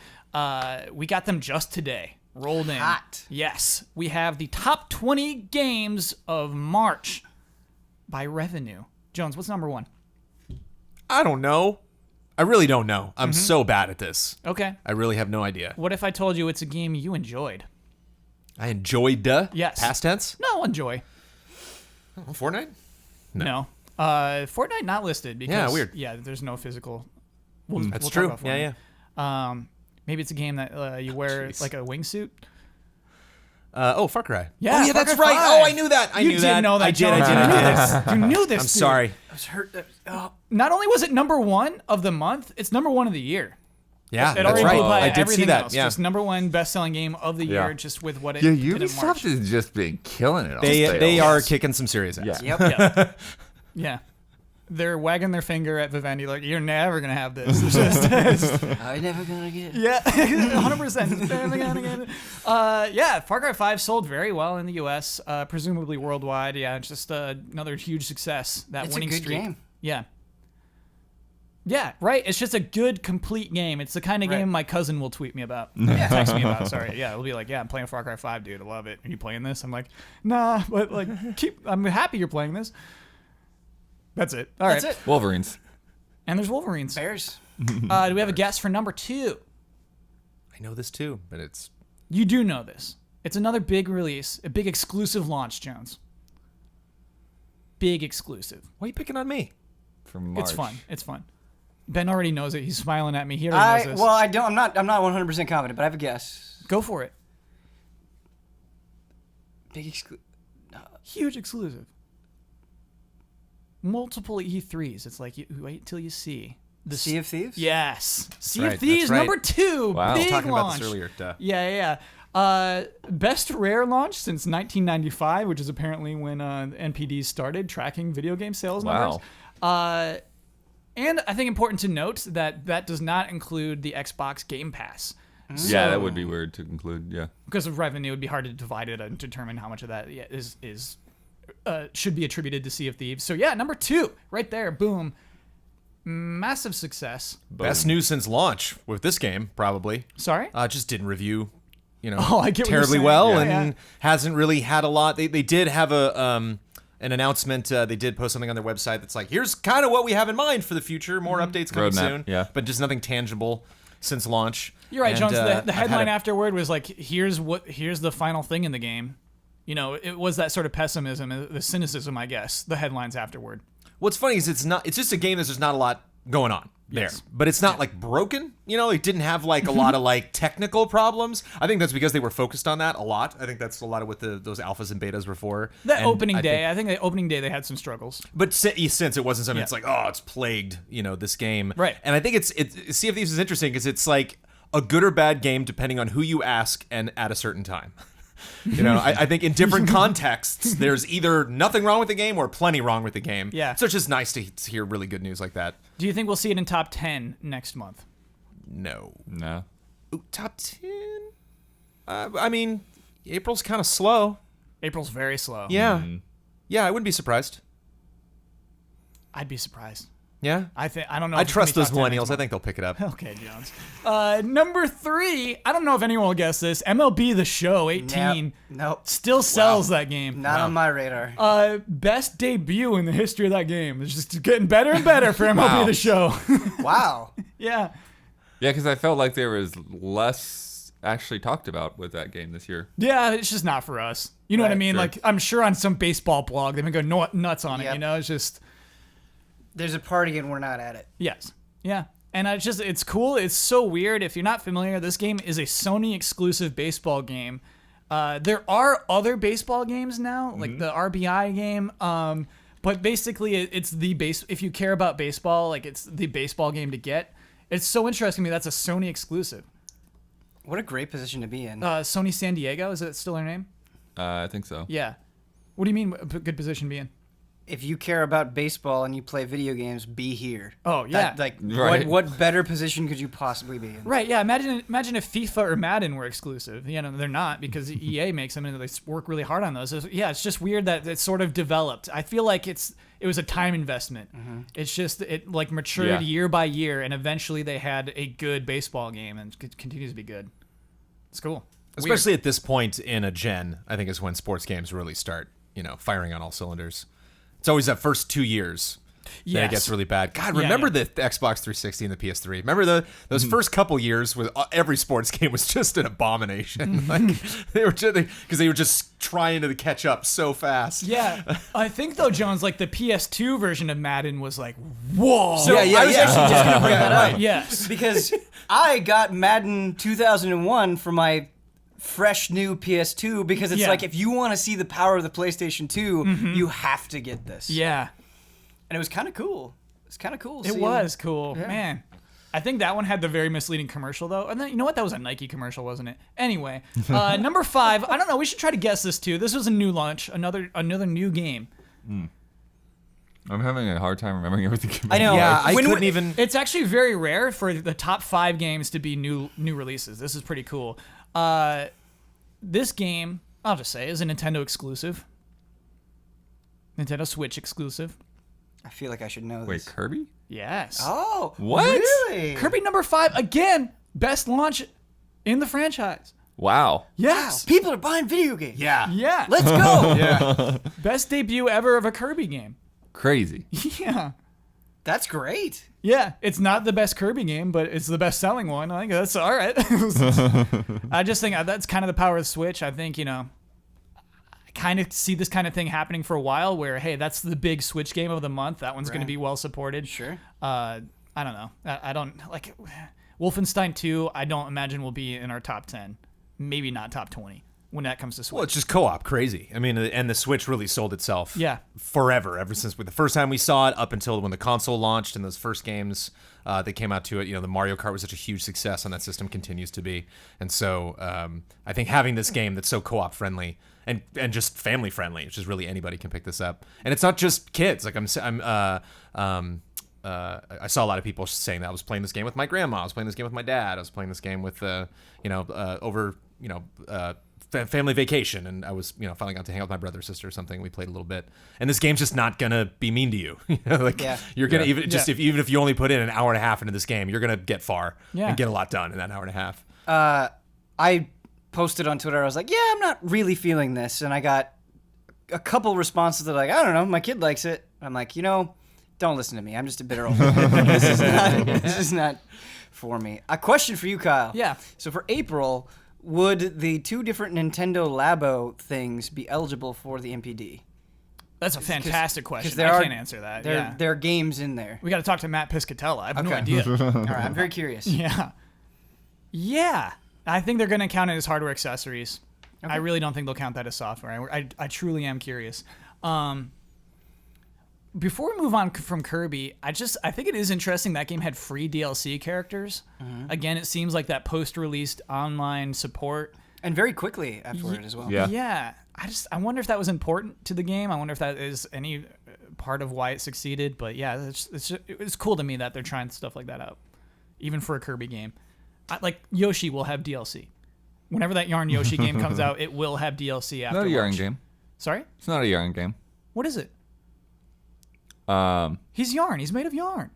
We got them just today. rolled in. Hot. Yes, we have the top 20 games of March by revenue. Jones, what's number 1? I don't know. I really don't know. I'm so bad at this. Okay. I really have no idea. What if I told you it's a game you enjoyed? I enjoyed Yes. past tense. No, enjoy. Oh, Fortnite? No. Fortnite not listed because Yeah, weird. Yeah, there's no physical. That's we'll true. talk about Yeah. Fortnite. Maybe it's a game that you wear Jeez. like a wingsuit. Far Cry. Yeah, Oh, yeah, Far that's Cry right. 5. Oh, I knew that. I You knew did that. know that. I did. Jones. I did. You knew this. I'm dude. sorry. I was hurt. Not only was it number 1 of the month, it's number 1 of the year. Yeah, It that's already right. beat by I did everything see that. else. Yeah. Just number 1 best-selling game of the Yeah. year, just with what it Yeah, did in Ubisoft March. has just been killing it. They are kicking some serious ass. Yeah. Yep. Yeah. They're wagging their finger at Vivendi like, you're never going to have this. It's just, I'm never gonna get it. yeah, 100%. It's never gonna get it. Yeah, Far Cry 5 sold very well in the U.S., presumably worldwide. Yeah, it's just another huge success. That It's a winning good streak. game. Yeah. Yeah, right. It's just a good, complete game. It's the kind of Right. game my cousin will tweet me about. Text me about. Sorry. Yeah, it'll be like, yeah, I'm playing Far Cry 5, dude. I love it. Are you playing this? I'm like, nah, but like, I'm happy you're playing this. That's it. All right. That's it. Wolverines. And there's Wolverines. Bears. Do we have a guess for number 2? I know this too, but it's You do know this. It's another big release, a big exclusive launch, Jones. Big exclusive. why are you picking on me? From March. It's fun. It's fun. Ben already knows it. He's smiling at me. He already knows this. I don't. I'm not 100% confident, but I have a guess. Go for it. Big exclu- Huge exclusive. Multiple E3s. It's like, you wait till you see. The Sea of Thieves. Yes. Sea right, of Thieves, that's right. number 2. Wow. I was Big talking about launch. this earlier. Duh. Yeah. Best rare launch since 1995, which is apparently when NPDs started tracking video game sales numbers. Wow. And I think important to note that does not include the Xbox Game Pass. Yeah, that would be weird to conclude. Yeah. Because of revenue, it would be hard to divide it and determine how much of that is should be attributed to Sea of Thieves. So yeah, number 2, right there, boom, massive success. Best news since launch with this game, probably. Sorry. Just didn't review, Oh, I get what you're terribly saying. well, Yeah, and yeah. hasn't really had a lot. They did have an announcement. They did post something on their website that's like, here's kind of what we have in mind for the future. More updates coming Roadmap, soon. yeah. But just nothing tangible since launch. You're right, And, Jones. The I've headline had afterward was like, "Here's the final thing in the game." It was that sort of pessimism, the cynicism, I guess. The headlines afterward. What's funny is it's just a game that's just not a lot going on there. Yes. But it's not like broken. It didn't have like a lot of like technical problems. I think that's because they were focused on that a lot. I think that's a lot of what those alphas and betas were for. The And opening I day, think- I think the opening day they had some struggles. But since it wasn't something Yeah. that's like, oh, it's plagued, this game. Right. And I think it's Sea of Thieves is interesting because it's like a good or bad game depending on who you ask and at a certain time. I think in different contexts, there's either nothing wrong with the game or plenty wrong with the game. Yeah. So it's just nice to hear really good news like that. Do you think we'll see it in top 10 next month? No. No. Ooh, top 10? I mean, April's kind of slow. April's very slow. Yeah. Yeah, I wouldn't be surprised. I'd be surprised. Yeah. I don't know. I if it's trust gonna those be top 10 millennials. next I month. think they'll pick it up. Okay, Jones. Number 3. I don't know if anyone will guess this. MLB The Show 18 Nope. still sells that game. Not on my radar. Best debut in the history of that game. It's just getting better and better for MLB Wow. The Show. Wow. Yeah. Yeah, because I felt like there was less actually talked about with that game this year. Yeah, it's just not for us. You know what I Right, mean? sure. Like, I'm sure on some baseball blog they've been going nuts on it. Yep. It's just There's a party and we're not at it. yes, yeah. And it's cool. It's so weird. If you're not familiar, this game is a Sony exclusive baseball game. There are other baseball games now, like the RBI game. But basically, it's the base. If you care about baseball, like it's the baseball game to get. It's so interesting to me. That's a Sony exclusive. What a great position to be in. Sony San Diego, is that still their name? I think so. Yeah. What do you mean? Good position to be in? If you care about baseball and you play video games, be here. Oh, yeah. Right. What better position could you possibly be in? Right, yeah. Imagine if FIFA or Madden were exclusive. They're not because EA makes them and they work really hard on those. It's just weird that it sort of developed. I feel like it was a time investment. It's just it like matured year by year, and eventually they had a good baseball game and it continues to be good. It's cool. Especially at this point in a gen, I think is when sports games really start, firing on all cylinders. It's always that first 2 years. Then it Yes. gets really bad. God, remember the Xbox 360 and the PS3? Remember those first couple years with every sports game was just an abomination. Like they were just trying to catch up so fast. Yeah, I think though, Jones, like the PS2 version of Madden was like, whoa. So I was actually just going to bring that up. Yes. Because I got Madden 2001 for my fresh new PS2 because it's like, if you want to see the power of the PlayStation 2, you have to get this. Yeah. And it was kind of cool. It was cool. Man. I think that one had the very misleading commercial, though. And then, you know what? That was a Nike commercial, wasn't it? Anyway, number 5. I don't know. We should try to guess this, too. This was a new launch. Another new game. I'm having a hard time remembering everything. I know. Yeah, I couldn't even... It's actually very rare for the top 5 games to be new releases. This is pretty cool. This game, I'll just say, is a Nintendo exclusive. Nintendo Switch exclusive. I feel like I should know this. Wait, Kirby? Yes. Oh, What? Really? Kirby number 5, again, best launch in the franchise. Wow. Wow. Yes. People are buying video games. Yeah. Yeah. Let's go. Best debut ever of a Kirby game. Crazy. Yeah. That's great. Yeah. It's not the best Kirby game, but it's the best selling one. I think that's all right. I just think that's kind of the power of the Switch. I think, I kind of see this kind of thing happening for a while where, hey, that's the big Switch game of the month. That one's going to be well supported. Sure. I don't know. I don't like Wolfenstein 2. I don't imagine will be in our top 10. Maybe not top 20 when that comes to Switch. Well, it's just co-op crazy. I mean, and the Switch really sold itself forever, ever since the first time we saw it up until when the console launched and those first games that came out to it. The Mario Kart was such a huge success on that system, continues to be. And so I think having this game that's so co-op friendly and just family friendly, which is really anybody can pick this up. And it's not just kids. Like I saw a lot of people saying that I was playing this game with my grandma, I was playing this game with my dad, I was playing this game with family vacation, and I was finally got to hang out with my brother or sister or something. We played a little bit, and this game's just not gonna be mean to you. You're gonna even if you only put in an hour and a half into this game, you're gonna get far and get a lot done in that hour and a half. I posted on Twitter. I was like, yeah, I'm not really feeling this, and I got a couple responses that are like, I don't know, my kid likes it. I'm like, don't listen to me. I'm just a bitter old man. This is not for me. A question for you, Kyle. Yeah. So for April, would the 2 different Nintendo Labo things be eligible for the NPD? That's a fantastic question. there I are- can't answer that. There are games in there. We got to talk to Matt Piscatella. I have no Okay. idea. All right, I'm very curious. Yeah. I think they're going to count it as hardware accessories. I really don't think they'll count that as software. I truly am curious. Before we move on from Kirby, I think it is interesting that game had free DLC characters. Again, it seems like that post-released online support. And very quickly afterward as well. Yeah. Yeah. I wonder if that was important to the game. I wonder if that is any part of why it succeeded. But yeah, it's cool to me that they're trying stuff like that out, even for a Kirby game. Like Yoshi will have DLC. Whenever that Yarn Yoshi game comes out, it will have DLC after. Not a Yarn launch. game. Sorry? It's not a Yarn game. What is it? Um, He's yarn. He's made of yarn.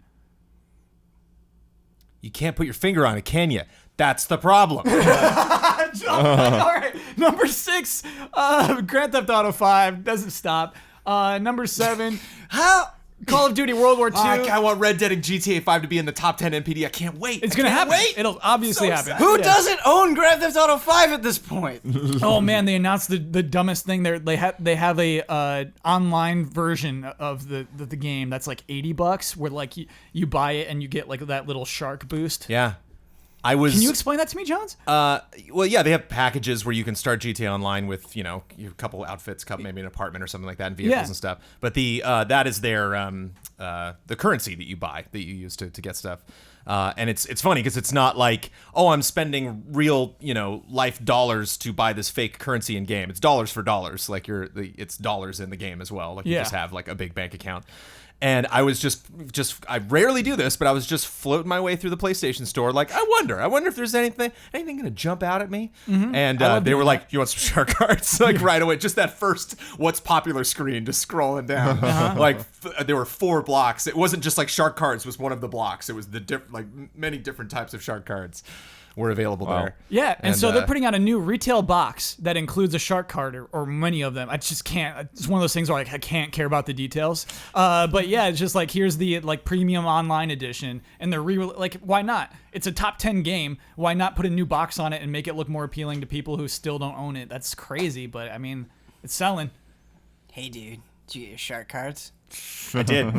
You can't put your finger on it, can you? That's the problem. All right. Number 6, Grand Theft Auto 5 doesn't stop. Number 7, Call of Duty World War II. I want Red Dead and GTA 5 to be in the top 10 NPD. I can't wait. It's gonna happen. It'll obviously happen. Who doesn't own Grand Theft Auto 5 at this point? Oh man, they announced the dumbest thing. They have a online version of the game that's like $80, where like you buy it and you get like that little shark boost. Yeah. Can you explain that to me, Jones? Well, yeah, they have packages where you can start GTA Online with, a couple outfits, maybe an apartment or something like that, and vehicles and stuff. But that is their the currency that you buy, that you use to get stuff. And it's funny because it's not like, oh, I'm spending real, life dollars to buy this fake currency in game. It's dollars for dollars. Like it's dollars in the game as well. Like you just have like a big bank account. And I was just I rarely do this, but I was just floating my way through the PlayStation store. Like, I wonder if there's anything going to jump out at me. And they were like, you want some shark cards? Like right away, just that first what's popular screen, just scrolling down. Like there were 4 blocks. It wasn't just like shark cards was one of the blocks. It was many different types of shark cards. were available Wow. there. Yeah, and so And, they're putting out a new retail box that includes a shark card or many of them. I just can't. It's one of those things where like I can't care about the details. But yeah, it's just like here's the like premium online edition, and they're like why not? It's a top 10 game. Why not put a new box on it and make it look more appealing to people who still don't own it? That's crazy, but I mean, it's selling. Hey, dude, did you get your shark cards? I did.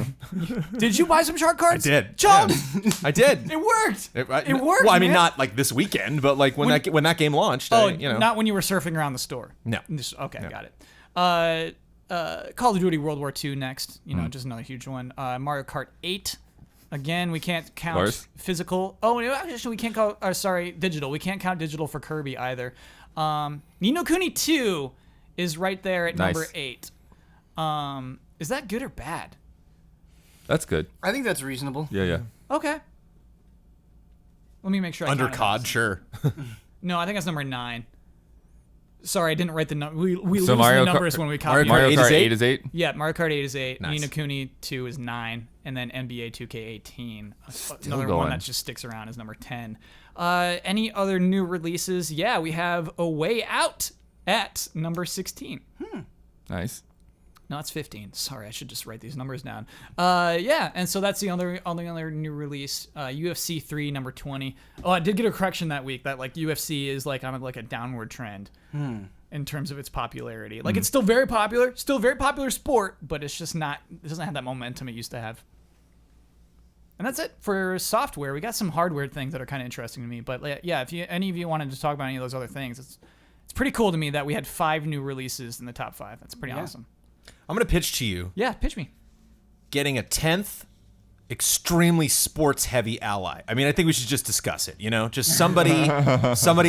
Did you buy some shark cards? I did. John. Yeah. I did. It worked. It worked. Well, I mean, man. not like this weekend, but like when that game launched. Oh, you know. not when you were surfing around the store. No. Okay, got it. Call of Duty World War II next. You know, just another huge one. Mario Kart 8. Again, we can't count Lars? physical. Oh, no, actually, we can't call. Digital. We can't count digital for Kirby either. Ni no Kuni 2 is right there at Nice. number 8. Is that good or bad? That's good. I think that's reasonable. Yeah. Okay. Let me make sure. Under I counted COD, those. sure. No, I think that's number 9. Sorry, I didn't write the number. We So lose Mario the numbers Kart- when we copy. Mario Mario Kart Kart 8 8 is 8. Yeah, Mario Kart 8 is 8. Nice. Ni no Kuni 2 is 9. And then NBA 2K18. Another going. one that just sticks around is number 10. Any other new releases? Yeah, we have A Way Out at number 16. Nice. No, it's 15. Sorry, I should just write these numbers down. Yeah, and so that's the only other new release. UFC 3, number 20. Oh, I did get a correction that week that like UFC is like on like a downward trend in terms of its popularity. Like it's still very popular sport, but it's just not. It doesn't have that momentum it used to have. And that's it for software. We got some hardware things that are kind of interesting to me. But yeah, if any of you wanted to talk about any of those other things, it's pretty cool to me that we had 5 new releases in the top 5. That's pretty awesome. I'm going to pitch to you Yeah, pitch me. getting a 10th extremely sports heavy ally. I mean, I think we should just discuss it, you know? Just somebody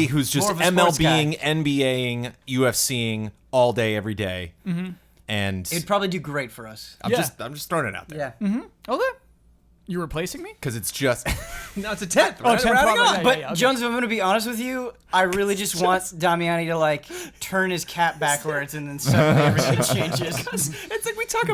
who's just More of a sports MLBing, NBAing, UFCing all day every day. And It'd probably do great for us. I'm Yeah. just throwing it out there. Yeah. Okay. You replacing me? Cuz it's just no, it's a 10th. Oh, We're 10th adding probably, on. yeah, But okay. Jones, if I'm gonna be honest with you, I really just want Damiani to like turn his cap backwards and then suddenly everything changes. It's like we talk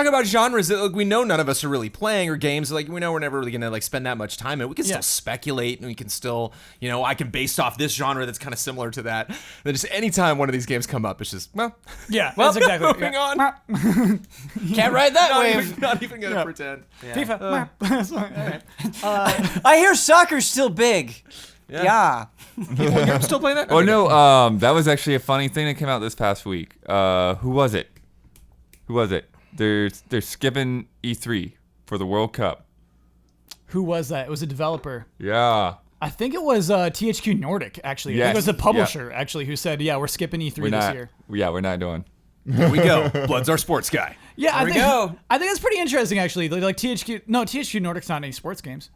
about genres that like, we know none of us are really playing or games like we know we're never really gonna like spend that much time in. We can still speculate and we can still, you know, I can base off this genre that's kind of similar to that. And then just anytime one of these games come up, it's just Yeah, that's exactly. moving on. Can't ride that Not wave. not even gonna pretend. FIFA. All right. I hear soccer's still big. Yeah. You're still playing that? Oh no, that was actually a funny thing that came out this past week. Who was it? They're skipping E3 for the World Cup. Who was that? It was a developer. Yeah. I think it was THQ Nordic, actually. I think Yes. it was the publisher, actually, who said, yeah, we're skipping E3 We're this not. year. Yeah, we're not doing. Here we go. Blood's our sports guy. Yeah, There we go. I think it's pretty interesting, actually. Like THQ Nordic's not any sports games.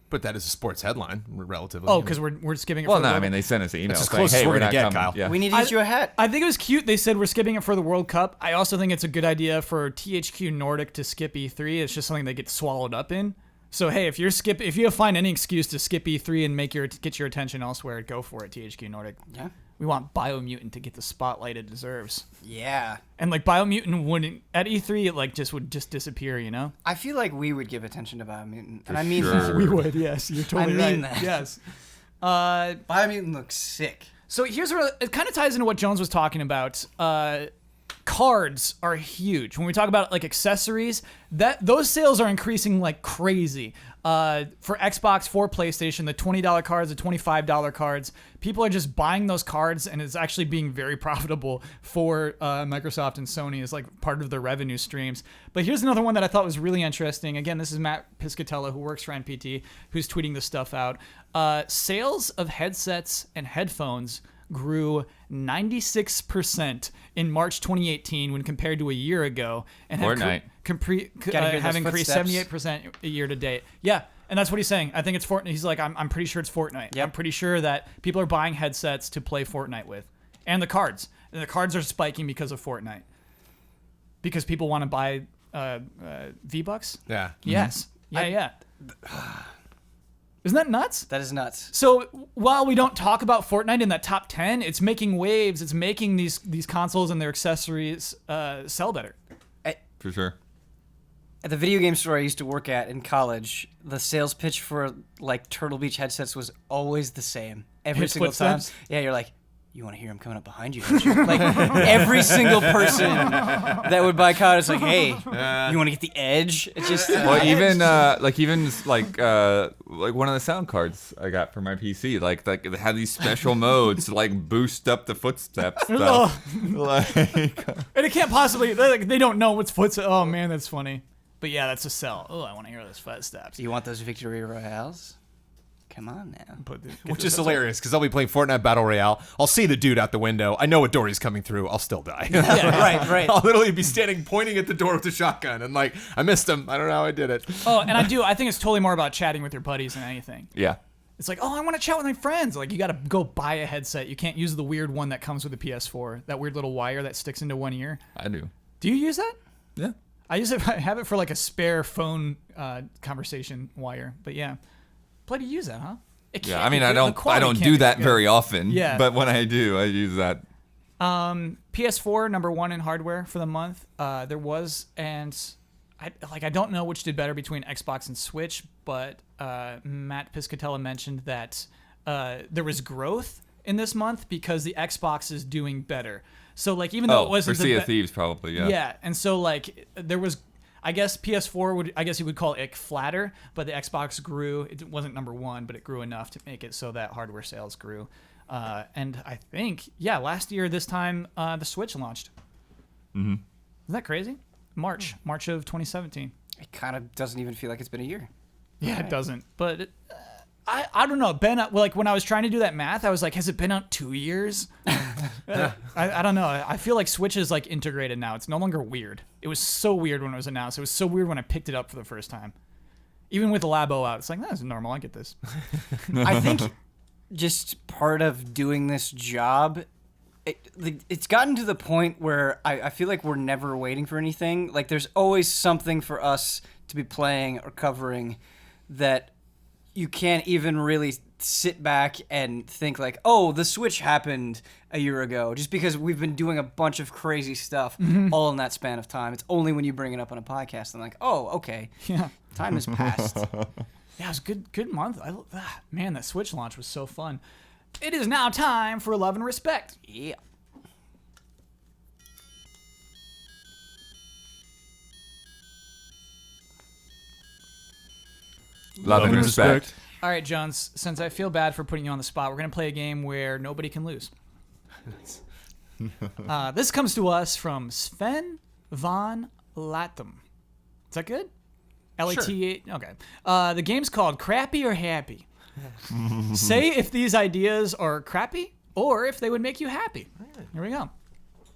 But that is a sports headline, relatively. Oh, because we're skipping it Well, for the no, I World mean they sent us an email That's as saying, close as "Hey, we're we're gonna not get, coming." Kyle. Yeah. We need to get you a hat. I think it was cute. They said we're skipping it for the World Cup. I also think it's a good idea for THQ Nordic to skip E3. It's just something they get swallowed up in. So hey, if you find any excuse to skip E3 and get your attention elsewhere, go for it, THQ Nordic. Yeah. We want Biomutant to get the spotlight it deserves. Yeah. And like Biomutant wouldn't at E3, it like would just disappear, you know? I feel like we would give attention to Biomutant. And I mean sure. that. We would, yes. You're totally I mean right. that. Yes. Biomutant looks sick. So here's where it kind of ties into what Jones was talking about. Cards are huge. When we talk about like accessories, those sales are increasing like crazy. For Xbox, for PlayStation, the $20 cards, the $25 cards, people are just buying those cards, and it's actually being very profitable for Microsoft and Sony as like part of their revenue streams. But here's another one that I thought was really interesting. Again, this is Matt Piscatella, who works for NPT, who's tweeting this stuff out. Sales of headsets and headphones grew 96% in March 2018 when compared to a year ago, and Fortnite. have increased footsteps. 78% a year to date. Yeah, and that's what he's saying. I think it's Fortnite. He's like, I'm pretty sure it's Fortnite. Yep. I'm pretty sure that people are buying headsets to play Fortnite with, and the cards. And the cards are spiking because of Fortnite, because people want to buy V-Bucks. Yeah. Yes. Yeah. Isn't that nuts? That is nuts. So while we don't talk about Fortnite in that top 10, it's making waves. It's making these consoles and their accessories sell better. For sure. At the video game store I used to work at in college, the sales pitch for like Turtle Beach headsets was always the same every Hit single time. footsteps? Yeah, you're like, you want to hear him coming up behind you, don't you? Like every single person that would buy COD is like, hey, you want to get the edge? It's just Well, even one of the sound cards I got for my PC, like they had these special modes to like boost up the footsteps stuff. Like, And it can't possibly. They don't know what's footsteps. Oh man, that's funny. But yeah, that's a sell. Oh, I want to hear those footsteps. Do you want those victory royales? Come on now. Which is hilarious because I'll be playing Fortnite Battle Royale. I'll see the dude out the window. I know what door he's coming through. I'll still die. Yeah, right. I'll literally be standing pointing at the door with a shotgun and like, I missed him. I don't know how I did it. Oh, and I think it's totally more about chatting with your buddies than anything. yeah. It's like, oh, I want to chat with my friends. Like, you got to go buy a headset. You can't use the weird one that comes with the PS4. That weird little wire that sticks into one ear. I do. Do you use that? Yeah. I use it. I have it for like a spare phone conversation wire. But yeah, play to use that, huh? It Yeah. can't I mean, be I good. The don't quality can't do be that good. very often. Yeah. But when I do, I use that. PS4 #1 in hardware for the month. There was, and I don't know which did better between Xbox and Switch, but Matt Piscatella mentioned that there was growth in this month because the Xbox is doing better. So like even though it For wasn't Sea of Thieves, probably. Yeah. yeah, and so like there was. I guess PS4 would, I guess you would call it flatter, but the Xbox grew. It wasn't #1, but it grew enough to make it so that hardware sales grew. And I think, yeah, last year this time the Switch launched. Mm-hmm. Isn't that crazy? March of 2017. It kind of doesn't even feel like it's been a year. Yeah, it doesn't. But I don't know. Like when I was trying to do that math, I was like, has it been out 2 years? I don't know. I feel like Switch is like integrated now. It's no longer weird. It was so weird when it was announced. It was so weird when I picked it up for the first time. Even with the Labo out, it's like, that's normal. I get this. I think just part of doing this job, it's gotten to the point where I feel like we're never waiting for anything. Like there's always something for us to be playing or covering that you can't even really sit back and think like, oh, the Switch happened a year ago, just because we've been doing a bunch of crazy stuff all in that span of time. It's only when you bring it up on a podcast and like, oh, okay, Yeah. time has passed. Yeah, it was a good month. Man, that Switch launch was so fun. It is now time for Love and Respect. Yeah. Love and respect. All right, Jones, since I feel bad for putting you on the spot, we're going to play a game where nobody can lose. This comes to us from Sven von Latham. Is that good? L-A-T-A? Okay. The game's called Crappy or Happy. Say if these ideas are crappy or if they would make you happy. Here we go.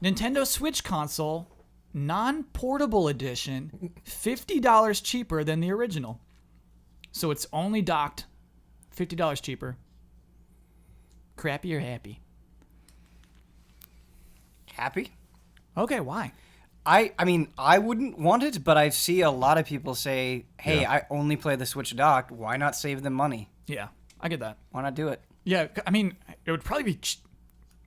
Nintendo Switch console, non-portable edition, $50 cheaper than the original. So it's only docked, $50 cheaper. Crappy or happy? Happy? Okay, why? I mean, I wouldn't want it, but I see a lot of people say, hey, Yeah. I only play the Switch docked. Why not save them money? Yeah, I get that. Why not do it? Yeah, I mean, it would probably be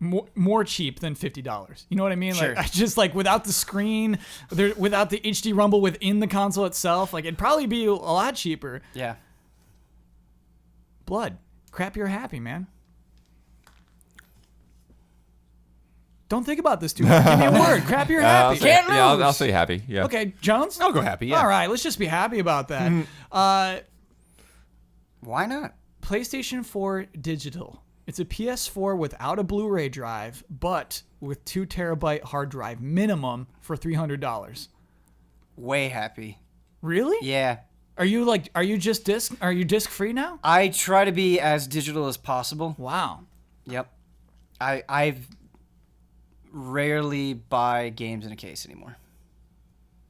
more cheap than $50. You know what I mean? Sure. Like, I just like without the screen, without the HD rumble within the console itself, like it'd probably be a lot cheaper. Yeah. Blood, crappy or happy, man? Don't think about this too much. Give me a word. Crappy or happy? Can't lose. I'll say happy. Yeah. Okay, Jones? I'll go happy, yeah. All right, let's just be happy about that. Why not? PlayStation 4 Digital. It's a PS4 without a Blu-ray drive, but with 2 terabyte hard drive minimum for $300. Way happy. Really? Yeah. Are you disc free now? I try to be as digital as possible. Wow. Yep. I rarely buy games in a case anymore.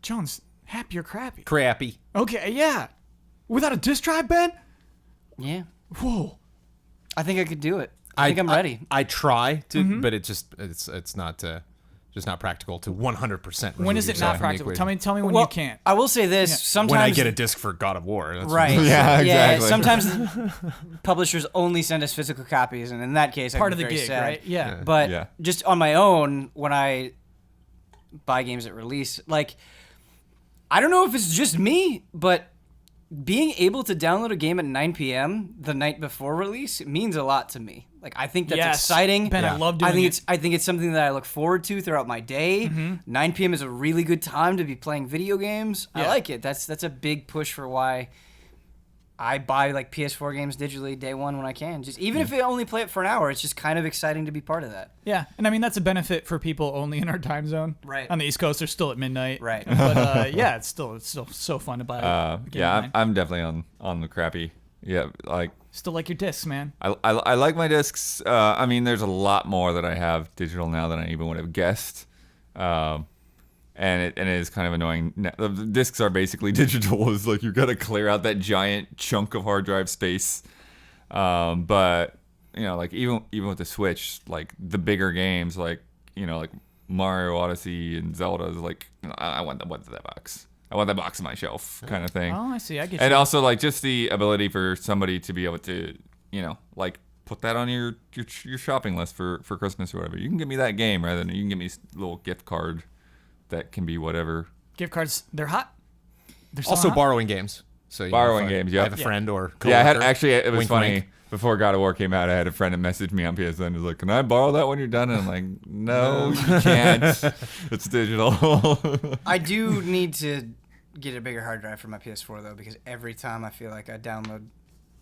Jones, happy or crappy? Crappy. Okay, yeah. Without a disc drive, Ben? Yeah. Whoa. I think I could do it. I think I'm ready. I try to, but it's not just not practical to 100%. When is it not practical? Tell me when you can't. I will say this. Sometimes When I get a disc for God of War. That's right. Yeah, exactly. Sometimes publishers only send us physical copies, and in that case, Part I'd of be the very gig, sad. right? Yeah. But Yeah. just on my own, when I buy games at release, like I don't know if it's just me, but being able to download a game at 9 p.m. the night before release means a lot to me. Like, I think that's exciting. Ben, I love doing it. I think it's something that I look forward to throughout my day. 9 p.m. is a really good time to be playing video games. I like it. That's a big push for why I buy like PS4 games digitally day one when I can. Just even if I only play it for an hour, it's just kind of exciting to be part of that. Yeah, and I mean that's a benefit for people only in our time zone. Right. On the East Coast, they're still at midnight. Right. But yeah, it's still so fun to buy. a game online. I'm definitely on the crappy. Yeah, like Still like your discs, man. I like my discs. I mean, there's a lot more that I have digital now than I even would have guessed. And it is kind of annoying. The discs are basically digital. It's like you got to clear out that giant chunk of hard drive space. But you know, like even with the Switch, like the bigger games, like you know, like Mario Odyssey and Zelda is like, you know, I want that box. I want that box on my shelf, kind of thing. Oh, I see. I get And you. also like just the ability for somebody to be able to, you know, like put that on your shopping list for Christmas or whatever. You can give me that game rather than you can give me a little gift card that can be whatever. Gift cards, they're hot. They're so Also hot. borrowing games. So Borrowing if games, I yep. have a friend or Yeah, I had coworker. actually it was Wink, funny. wink. Before God of War came out, I had a friend that messaged me on PSN. He was like, "Can I borrow that when you're done?" And I'm like, "No, you can't. It's digital." I do need to get a bigger hard drive for my PS4 though, because every time I feel like I download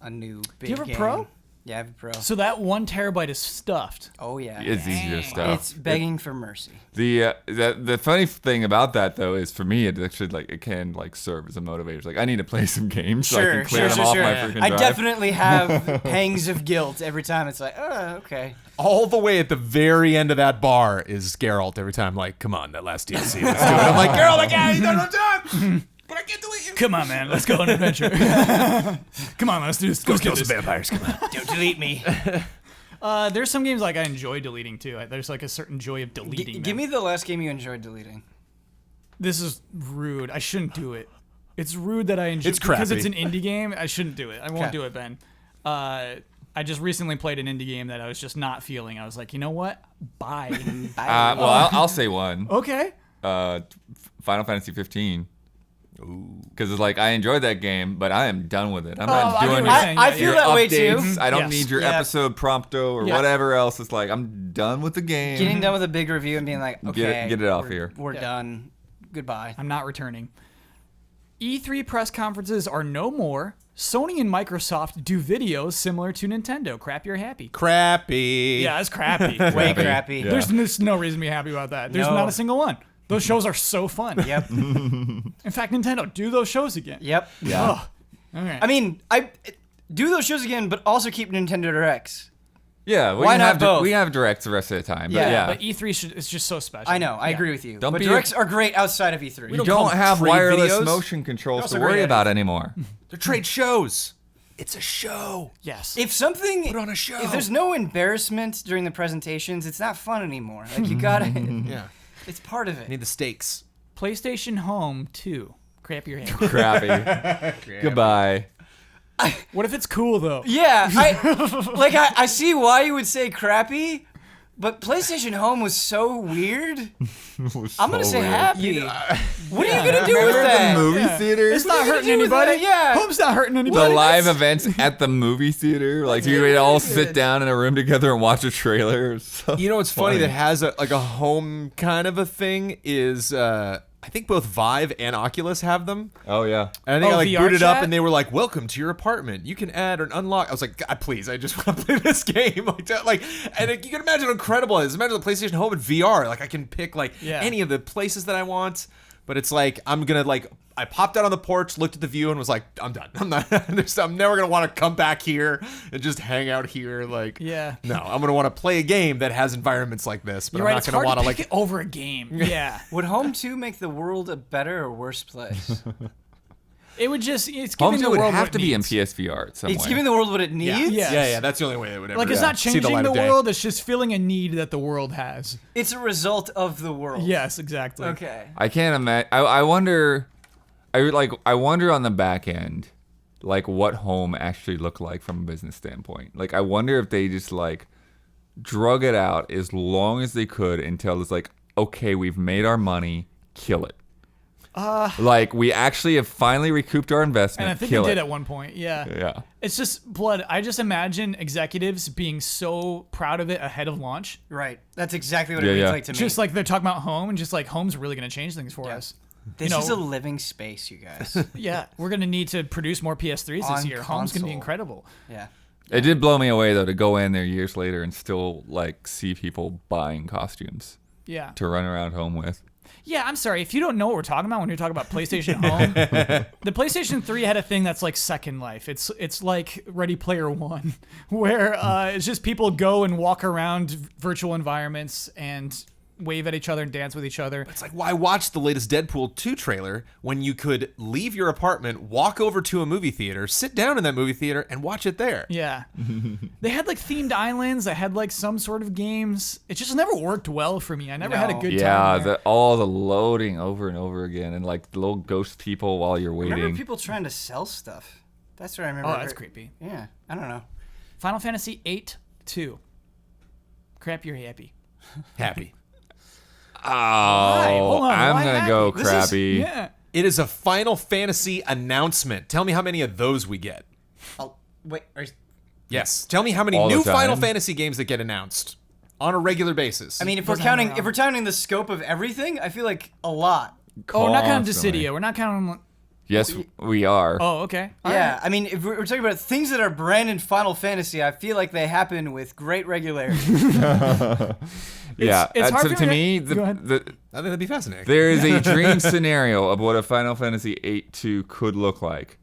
a new big you have a game. Pro? Yeah, I have a Pro. So that 1 terabyte is stuffed. Oh yeah. It's easier stuff. It's begging for mercy. The funny thing about that though is for me it actually like it can like serve as a motivator. It's like I need to play some games so I can clear them off my freaking I drive. definitely have pangs of guilt every time. It's like, oh, okay. All the way at the very end of that bar is Geralt every time, like, come on, that last DLC, let's do it. I'm like, Geralt, I can't, you don't have time. But I can't delete you. Come on, man. Let's go on an adventure. Come on, let's do this. Go kill some vampires, come on. Don't delete me. There's some games like I enjoy deleting too. There's like a certain joy of deleting them. Give me the last game you enjoyed deleting. This is rude. I shouldn't do it. It's rude that I enjoy It's because it's crappy. an indie game. I shouldn't do it. I won't Okay. do it, Ben. I just recently played an indie game that I was just not feeling. I was like, you know what? Bye. Well, I'll say one. Okay. Final Fantasy 15. Because it's like I enjoyed that game, but I am done with it. I'm not doing I feel your that way too. updates. I don't Yes. need your Yeah. episode prompto or Yeah. whatever else. It's like I'm done with the game. Getting done with a big review and being like, okay, Get it off we're- here. We're done. Goodbye. I'm not returning. E3 press conferences are no more. Sony and Microsoft do videos similar to Nintendo. Crap, you're happy. Crappy. Yeah, it's crappy. Way crappy. Yeah. There's no reason to be happy about that. There's No. not a single one. Those shows are so fun. Yep. In fact, Nintendo, do those shows again. Yep. Ugh. All right. I mean, I do those shows again, but also keep Nintendo Directs. Yeah, Why not both? We have directs the rest of the time. But Yeah, yeah, But E3 is just so special. I know. I Yeah. agree with you. Don't but be Directs are great outside of E3. you call don't them have trade wireless videos. motion controls also to worry great about anymore. They're trade shows. It's a show. Yes. If something, Put on a show. if there's no embarrassment during the presentations, it's not fun anymore. Like you gotta, Yeah. it's part of I it. need the stakes. PlayStation Home 2. Crap your hand. Crappy. Goodbye. What if it's cool though? Yeah, I see why you would say crappy, but PlayStation Home was so weird. I'm gonna say happy. What are you gonna do with Remember that? the movie Yeah. theater? It's not hurting do with anybody. that? Yeah. Home's not hurting anybody. The live events at the movie theater, like you would all sit down in a room together and watch a trailer. So You know what's funny that has a home kind of a thing is I think both Vive and Oculus have them. Oh yeah. And I think Oh, I like VR booted up chat? and they were like, "Welcome to your apartment. You can add or unlock." I was like, "God, please! I just want to play this game." And you can imagine how incredible it is. Imagine the PlayStation Home in VR. Like I can pick any of the places that I want. But it's like I'm gonna I popped out on the porch, looked at the view, and was like, "I'm done. I'm not. I'm never gonna want to come back here and just hang out here." Yeah. No, I'm gonna want to play a game that has environments like this. But You're I'm right. not It's gonna hard want to pick it over a game. Yeah. Would Home 2 make the world a better or worse place? It would just. It's Home giving 2 the would world have what to it be in needs. PSVR at some It's point. giving the world what it needs. Yes. Yeah, that's the only way it would ever. Like it's not see changing light the of day. world. It's just filling a need that the world has. It's a result of the world. Yes, exactly. Okay. I can't imagine. I wonder. I wonder on the back end, like what Home actually looked like from a business standpoint. Like I wonder if they just drug it out as long as they could until it's like, okay, we've made our money, kill it. Like, we actually have finally recouped our investment. And I think we did at one point. Yeah. Yeah. It's just blood. I just imagine executives being so proud of it ahead of launch. Right. That's exactly what it reads like to me. Just like they're talking about home and just like home's really going to change things for us. This is a living space, you guys. Yeah. We're going to need to produce more PS3s this year. Home's going to be incredible. Yeah. It did blow me away, though, to go in there years later and still, like, see people buying costumes Yeah. to run around home with. Yeah, I'm sorry. If you don't know what we're talking about when you're talking about PlayStation Home, the PlayStation 3 had a thing that's like Second Life. It's like Ready Player One, where it's just people go and walk around virtual environments and wave at each other and dance with each other. It's like, why watch the latest Deadpool 2 trailer when you could leave your apartment, walk over to a movie theater, sit down in that movie theater, and watch it there? Yeah. They had like themed islands. They had like some sort of games. It just never worked well for me. I never had a good Yeah, time. all the loading over and over again, and like the little ghost people while you're I waiting. remember people trying to sell stuff. That's what I remember. Oh, that's creepy. Yeah. I don't know. Final Fantasy 8-2. Crap, you're happy. Happy. Oh, Hold on, I'm why gonna happy? go This is- crappy. Yeah. It is a Final Fantasy announcement. Tell me how many of those we get. Wait. Yes. Tell me how many All the new Final time. Fantasy games that get announced on a regular basis. I mean, if we're counting the scope of everything, I feel like a lot. Oh, we're not counting Constantly. Dissidia. We're not counting. Yes, we are. Oh, okay. All Yeah, right. I mean, if we're talking about things that are brand in Final Fantasy, I feel like they happen with great regularity. Yeah, it's hard so for to me me, to- Go ahead. I think that'd be fascinating. there is a dream scenario of what a Final Fantasy 8-2 could look like.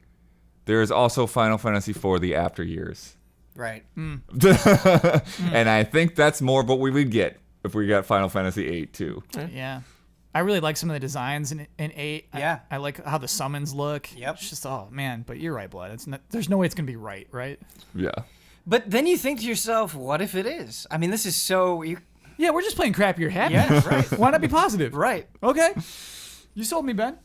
There is also Final Fantasy 4: The After Years. Right. And I think that's more what we would get if we got Final Fantasy 8-2. Yeah. I really like some of the designs in 8. Yeah. I like how the summons look. Yep. It's just, oh, man. But you're right, Blood. There's no way it's going to be right? Yeah. But then you think to yourself, what if it is? I mean, this is so... Yeah, we're just playing crap. You're happy. Yeah, right. Why not be positive? Right. Okay. You sold me, Ben.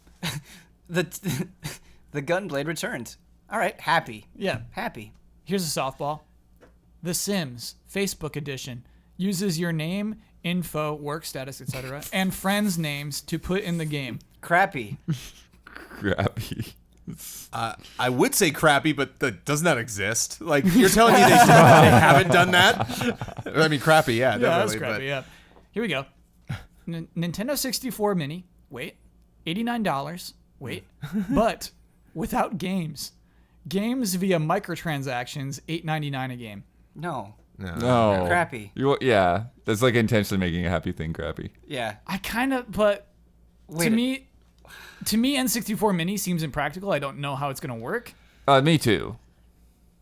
The Gunblade returns. All right, happy. Yeah. Happy. Here's a softball. The Sims Facebook edition uses your name, info, work status, etc., and friends' names to put in the game. Crappy. Crappy. I would say crappy, but doesn't that exist? Like, you're telling me they haven't done that? I mean, crappy, yeah. Yeah, definitely, that's crappy. Yeah. Here we go. Nintendo 64 Mini. Wait. $89. Wait. But without games. Games via microtransactions. $8.99 a game. No. No. Crappy. Yeah. That's like intentionally making a happy thing crappy. Yeah. I kind of, but Wait. to me, N64 Mini seems impractical. I don't know how it's gonna work. Me too.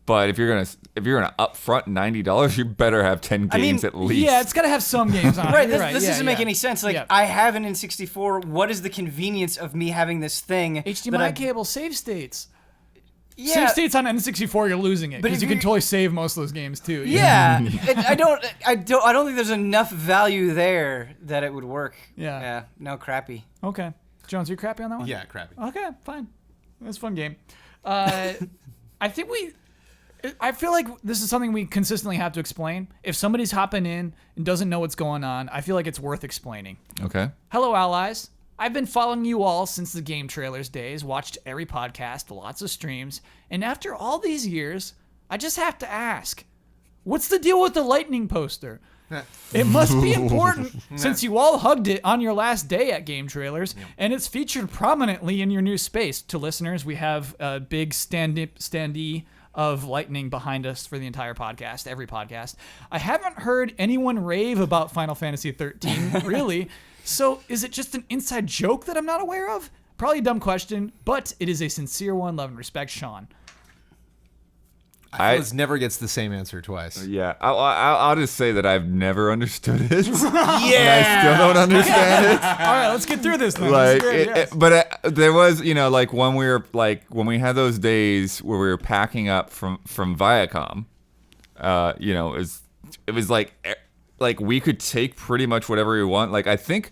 But if you're gonna upfront $90, you better have 10 games at least. Yeah, it's gotta have some games on it. Right, You're this doesn't make any sense. Like, Yeah. I have an N64. What is the convenience of me having this thing? HDMI cable, save states. Yeah. Save states on N64, you're losing it But because if you can you- totally save most of those games too. Yeah, I don't think there's enough value there that it would work. Yeah. Yeah. No, crappy. Okay, Jones, you crappy on that one? Yeah, crappy. Okay, fine. That's a fun game. I feel like this is something we consistently have to explain. If somebody's hopping in and doesn't know what's going on, I feel like it's worth explaining. Okay. Hello, allies. I've been following you all since the Game Trailers days, watched every podcast, lots of streams, and after all these years, I just have to ask, what's the deal with the Lightning poster? It must be important since you all hugged it on your last day at Game Trailers, and it's featured prominently in your new space. To listeners, we have a big standee of Lightning behind us for the entire podcast, every podcast. I haven't heard anyone rave about Final Fantasy 13, really. So is it just an inside joke that I'm not aware of? Probably a dumb question, but it is a sincere one. Love and respect, Sean. I feel this never gets the same answer twice. Yeah. I'll just say that I've never understood it. And Yeah! I still don't understand it. All right, let's get through this then. Like, This is great, yes. but there was, like when we had those days where we were packing up from Viacom, it was like we could take pretty much whatever we want. Like, I think,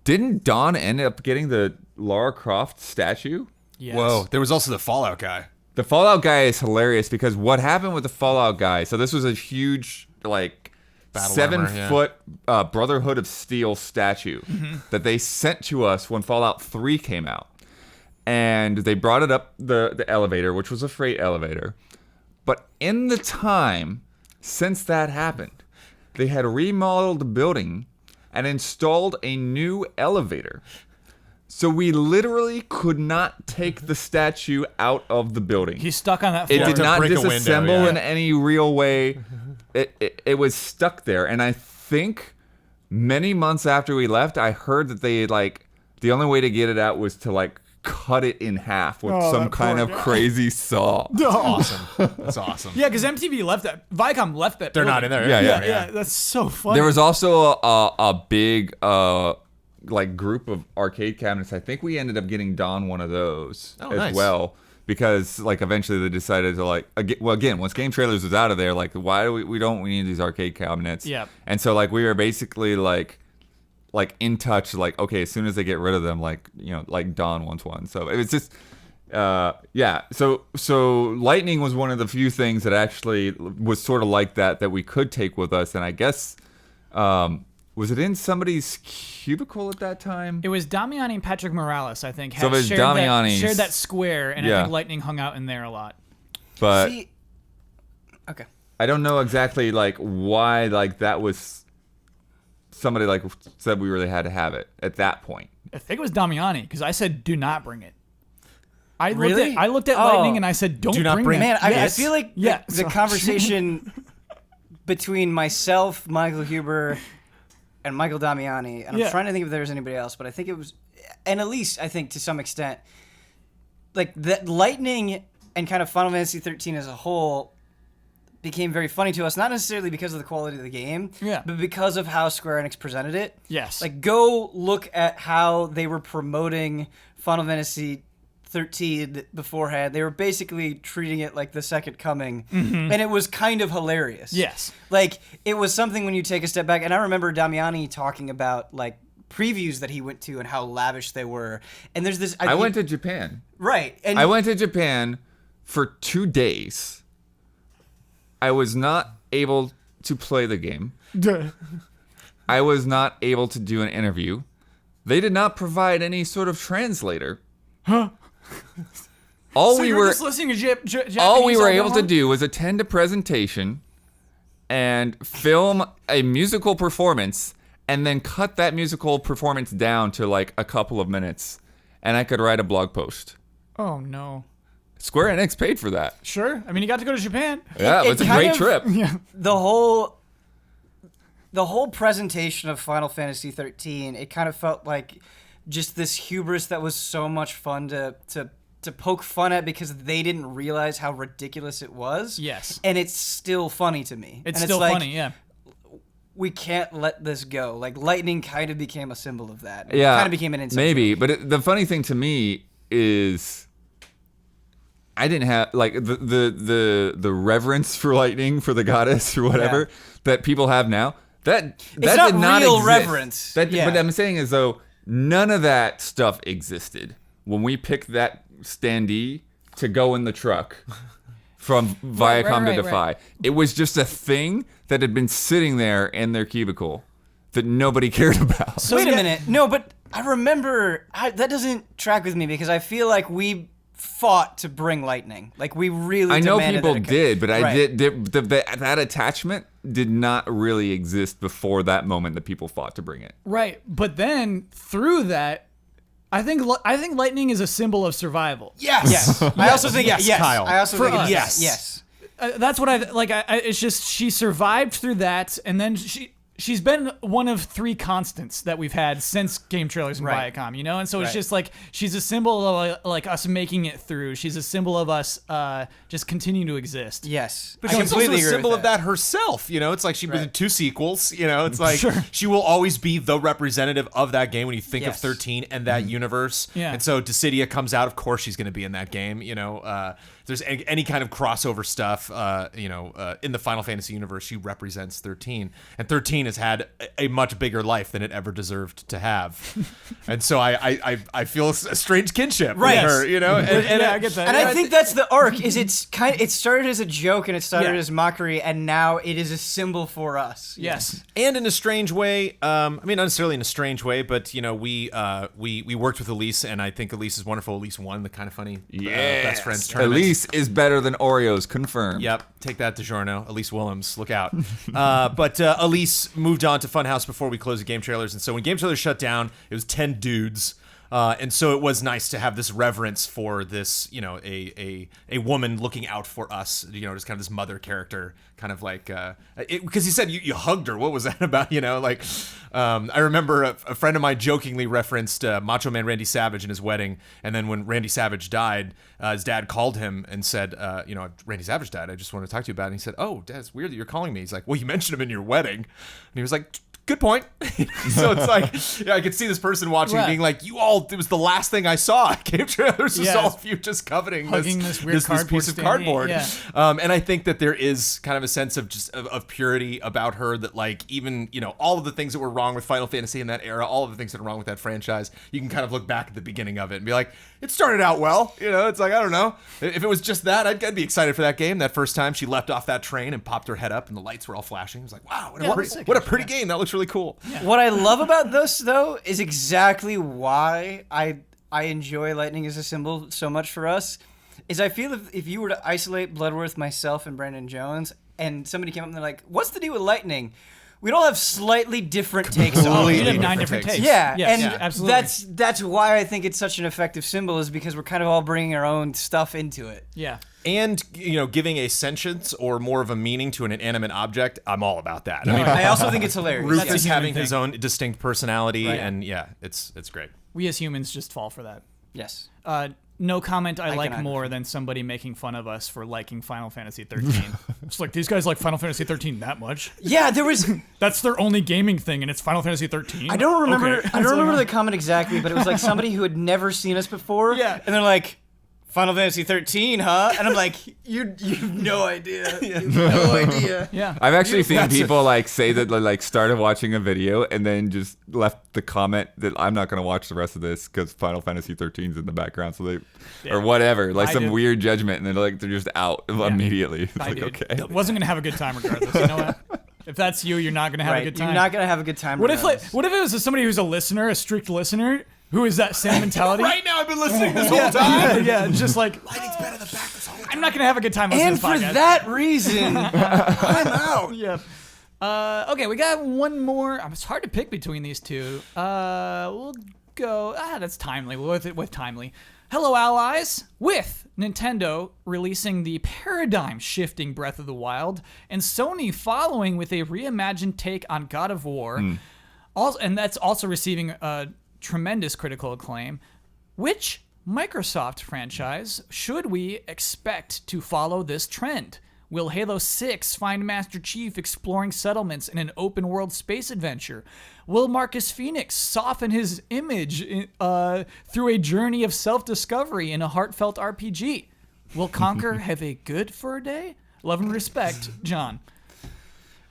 didn't Dawn end up getting the Lara Croft statue? Yes. Whoa, there was also the Fallout guy. The Fallout guy is hilarious because what happened with the Fallout guy, so this was a huge, Battle armor, yeah. 7-foot Brotherhood of Steel statue that they sent to us when Fallout 3 came out. And they brought it up the elevator, which was a freight elevator. But in the time since that happened, they had remodeled the building and installed a new elevator. So we literally could not take the statue out of the building. He's stuck on that floor. It did not break a window, disassemble yeah. in any real way. It was stuck there. And I think many months after we left, I heard that they the only way to get it out was to cut it in half with some kind of crazy saw. Awesome. That's awesome. Yeah, because MTV left that. Viacom left that. They're building. not in there. Yeah. That's so funny. There was also a big group of arcade cabinets. I think we ended up getting Don one of those as nice. well, because eventually they decided to again, once Game Trailers was out of there, why do we need these arcade cabinets? Yeah. And so we were basically in touch, okay, as soon as they get rid of them, Don wants one. So it was just so Lightning was one of the few things that actually was sort of like that we could take with us. And I guess was it in somebody's cubicle at that time? It was Damiani and Patrick Morales, I think, So it was Damiani's- shared that square, and Yeah. I think Lightning hung out in there a lot. But See, okay. I don't know exactly why that was somebody said we really had to have it at that point. I think it was Damiani, because I said, do not bring it. I Really? looked at Oh. Lightning, and I said, don't Do not bring bring it. Man, I Yes. feel like Yeah, the sorry. conversation between myself, Michael Huber, and Michael Damiani, and Yeah. I'm trying to think if there was anybody else, but I think it was, and Elise, I think, to some extent, that Lightning and kind of Final Fantasy 13 as a whole became very funny to us, not necessarily because of the quality of the game, Yeah. but because of how Square Enix presented it. Yes. Go look at how they were promoting Final Fantasy 13 beforehand. They were basically treating it like the second coming, and it was kind of hilarious. Yes. It was something when you take a step back, and I remember Damiani talking about previews that he went to and how lavish they were. And there's this. I went to Japan. Right, and I went to Japan for 2 days. I was not able to play the game. I was not able to do an interview. They did not provide any sort of translator. Huh? All So we you were just listening to Japanese all we were all able to along? do was attend a presentation and film a musical performance, and then cut that musical performance down to a couple of minutes, and I could write a blog post. Oh, no. Square Enix paid for that. Sure. I mean, you got to go to Japan. Yeah, it was a kind great of- trip. Yeah. the whole presentation of Final Fantasy 13, it kind of felt like just this hubris that was so much fun to poke fun at, because they didn't realize how ridiculous it was. Yes. And it's still funny to me. It's And still like, funny, yeah. We can't let this go. Lightning kind of became a symbol of that. Yeah, It kind of became an insult. maybe. But the funny thing to me is, I didn't have the reverence for Lightning, for the goddess or whatever that people have now. That not did not real exist. reverence. Yeah. But I'm saying is though none of that stuff existed when we picked that standee to go in the truck from Viacom to Defy. right. It was just a thing that had been sitting there in their cubicle that nobody cared about. So Wait a yeah- minute. No, but I remember that doesn't track with me, because I feel like we fought to bring Lightning. We really. I know demanded people that it did, but I Right. that attachment did not really exist before that moment that people fought to bring it. Right. But then, through that, I think Lightning is a symbol of survival. Yes. I also think Yes, yes. Kyle. I also For think us. yes. Yes. That's what I like. It's just she survived through that, and then she's been one of 3 constants that we've had since Game Trailers and Right. Viacom, and so it's Right. just she's a symbol of us making it through. She's a symbol of us just continuing to exist. Yes. But I she's also completely a agree symbol with of that herself. It's like she's been in Right. 2 sequels. It's like Sure. she will always be the representative of that game when you think of Yes. 13 and that universe. Yeah. And so Dissidia comes out. Of course, she's going to be in that game. there's any kind of crossover stuff, in the Final Fantasy universe, she represents 13, and 13 has had a much bigger life than it ever deserved to have, and so I feel a strange kinship with her, and I get that. And I think that's the arc. It started as a joke and it started as mockery, and now it is a symbol for us. Yes. And in a strange way, not necessarily in a strange way, but we worked with Elise, and I think Elise is wonderful. Elise won the Kind of Funny Best Friends tournament. Elise is better than Oreos, confirmed. Yep, take that, DiGiorno. Elise Willems, look out. But Elise moved on to Funhouse before we closed the Game Trailers, and so when Game Trailers shut down, it was 10 dudes. And so it was nice to have this reverence for this, a woman looking out for us, just kind of this mother character, kind of like, because he said you hugged her. What was that about? I remember a friend of mine jokingly referenced Macho Man Randy Savage in his wedding. And then when Randy Savage died, his dad called him and said, Randy Savage died. I just want to talk to you about it. And he said, oh, Dad, it's weird that you're calling me. He's like, well, you mentioned him in your wedding. And he was like, good point. So it's like, I could see this person watching being like, it was the last thing I saw. Game Trailers was all of you just coveting this weird piece of cardboard. Yeah. And I think that there is kind of a sense of just of purity about her that, like, even, all of the things that were wrong with Final Fantasy in that era, all of the things that are wrong with that franchise, you can kind of look back at the beginning of it and be like, it started out well. It's like, I don't know. If it was just that, I'd be excited for that game. That first time she leapt off that train and popped her head up and the lights were all flashing. It was like, wow, what a pretty game. That looks really cool. Yeah. What I love about this, though, is exactly why I enjoy Lightning as a symbol so much for us, is I feel if you were to isolate Bloodworth, myself, and Brandon Jones, and somebody came up and they're like, what's the deal with Lightning? We'd all have slightly different takes on it. You'd have 9 different takes. Yeah, yes, and absolutely. that's why I think it's such an effective symbol, is because we're kind of all bringing our own stuff into it. Yeah. And, giving a sentience or more of a meaning to an inanimate object, I'm all about that. I mean, I also think it's hilarious. Rufus is having his own distinct personality, and it's great. We as humans just fall for that. Yes. No comment I like more than somebody making fun of us for liking Final Fantasy 13. It's like, these guys like Final Fantasy 13 that much? Yeah, there was... That's their only gaming thing, and it's Final Fantasy 13? I don't remember Okay. I don't remember the comment exactly, but it was like somebody who had never seen us before. Yeah. And they're like, Final Fantasy 13, huh? And I'm like, you've no idea. You've no idea. Yeah. I've actually seen people say that they started watching a video and then just left the comment that I'm not going to watch the rest of this because Final Fantasy 13's in the background, so or whatever, some weird judgment, and they're just out immediately. It's okay. Wasn't going to have a good time regardless. You know what? If that's you, you're not going to have a good time. You're not going to have a good time. What if it was somebody who's a listener, a strict listener, who is that same mentality? Right now, I've been listening this whole time. Yeah, just like, Lighting's better than back this whole time. I'm not going to have a good time listening And to this for podcast. that reason, I'm out. Yeah. Okay, we got one more. It's hard to pick between these two. We'll go. That's timely. We'll go with timely. Hello, allies. With Nintendo releasing the paradigm-shifting Breath of the Wild, and Sony following with a reimagined take on God of War, and that's also receiving tremendous critical acclaim. Which Microsoft franchise should we expect to follow this trend? Will Halo 6 find Master Chief exploring settlements in an open-world space adventure? Will Marcus Phoenix soften his image through a journey of self-discovery in a heartfelt RPG? Will Conker have a good fur day? Love and respect, John.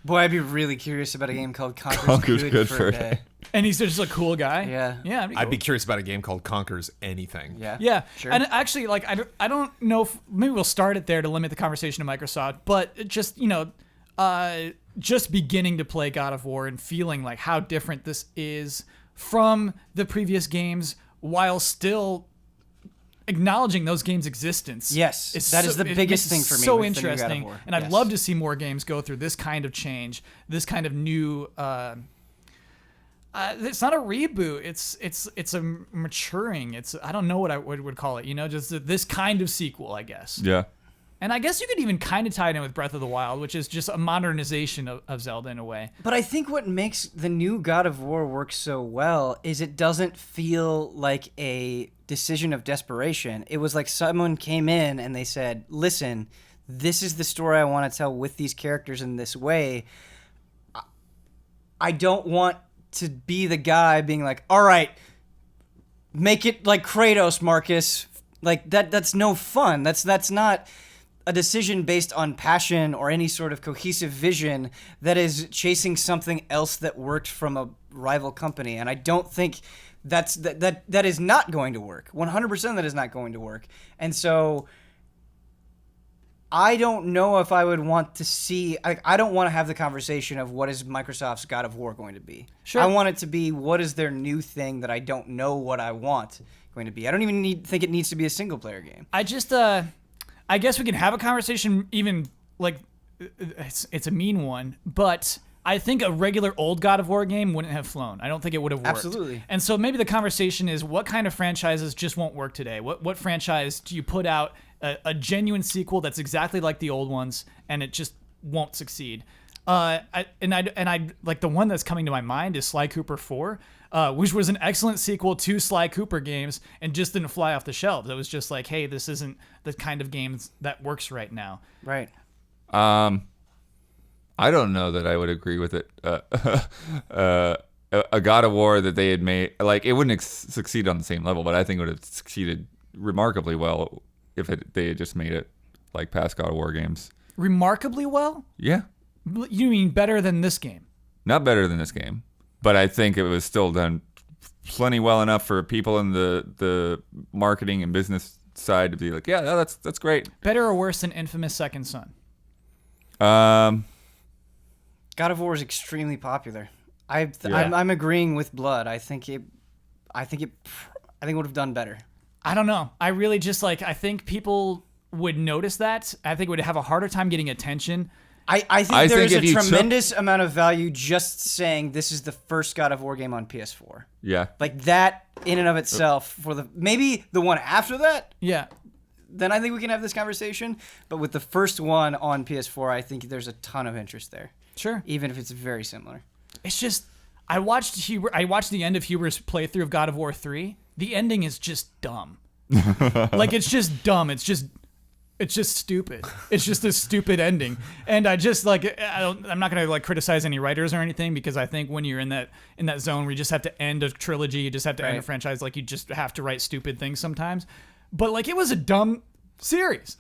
Boy, I'd be really curious about a game called Conker's Good for a Day. And he's just a cool guy. Yeah. Yeah. I'd be curious about a game called Conquers Anything. Yeah. Yeah. Sure. And actually, I don't know if maybe we'll start it there to limit the conversation to Microsoft, but just, just beginning to play God of War and feeling like how different this is from the previous games while still acknowledging those games' existence. Yes, that is the biggest thing for me. So with the new God of interesting, War. and I'd Yes. love to see more games go through this kind of change, this kind of new. It's not a reboot. It's a maturing. I don't know what I would call it. Just this kind of sequel, I guess. Yeah. And I guess you could even kind of tie it in with Breath of the Wild, which is just a modernization of Zelda in a way. But I think what makes the new God of War work so well is it doesn't feel like a decision of desperation. It was like someone came in and they said, listen, this is the story I want to tell with these characters in this way. I don't want to be the guy being like, all right, make it like Kratos, Marcus. Like that's no fun. That's not a decision based on passion or any sort of cohesive vision. That is chasing something else that worked from a rival company, and I don't think that is not going to work. 100% that is not going to work. And so I don't know if I would want to see. I don't want to have the conversation of what is Microsoft's God of War going to be. Sure. I want it to be what is their new thing that I don't know what I want going to be. I don't even think it needs to be a single player game. I just, I guess we can have a conversation. Even like, it's a mean one, but I think a regular old God of War game wouldn't have flown. I don't think it would have worked. Absolutely. And so maybe the conversation is what kind of franchises just won't work today? What franchise do you put out a genuine sequel that's exactly like the old ones and it just won't succeed? I like the one that's coming to my mind is Sly Cooper 4, which was an excellent sequel to Sly Cooper games and just didn't fly off the shelves. It was just like, hey, this isn't the kind of games that works right now. Right. I don't know that I would agree with it. A God of War that they had made, like, it wouldn't succeed on the same level, but I think it would have succeeded remarkably well if they had just made it like past God of War games. Remarkably well? Yeah. You mean better than this game? Not better than this game, but I think it was still done plenty well enough for people in the marketing and business side to be like, yeah, no, that's great. Better or worse than Infamous Second Son? God of War is extremely popular. I'm agreeing with Blood. I think it would have done better. I don't know. I really just like, I think people would notice that. I think would have a harder time getting attention. I think there is a tremendous amount of value just saying this is the first God of War game on PS4. Yeah. Like that in and of itself for maybe the one after that. Yeah. Then I think we can have this conversation. But with the first one on PS4, I think there's a ton of interest there. Sure. Even if it's very similar. It's just, I watched the end of Huber's playthrough of God of War 3. The ending is just dumb. Like, it's just dumb. It's just stupid. It's just a stupid ending. And I just like, I'm not going to like criticize any writers or anything, because I think when you're in that zone where you just have to end a trilogy, you just have to end a franchise, like you just have to write stupid things sometimes. But like, it was a dumb series.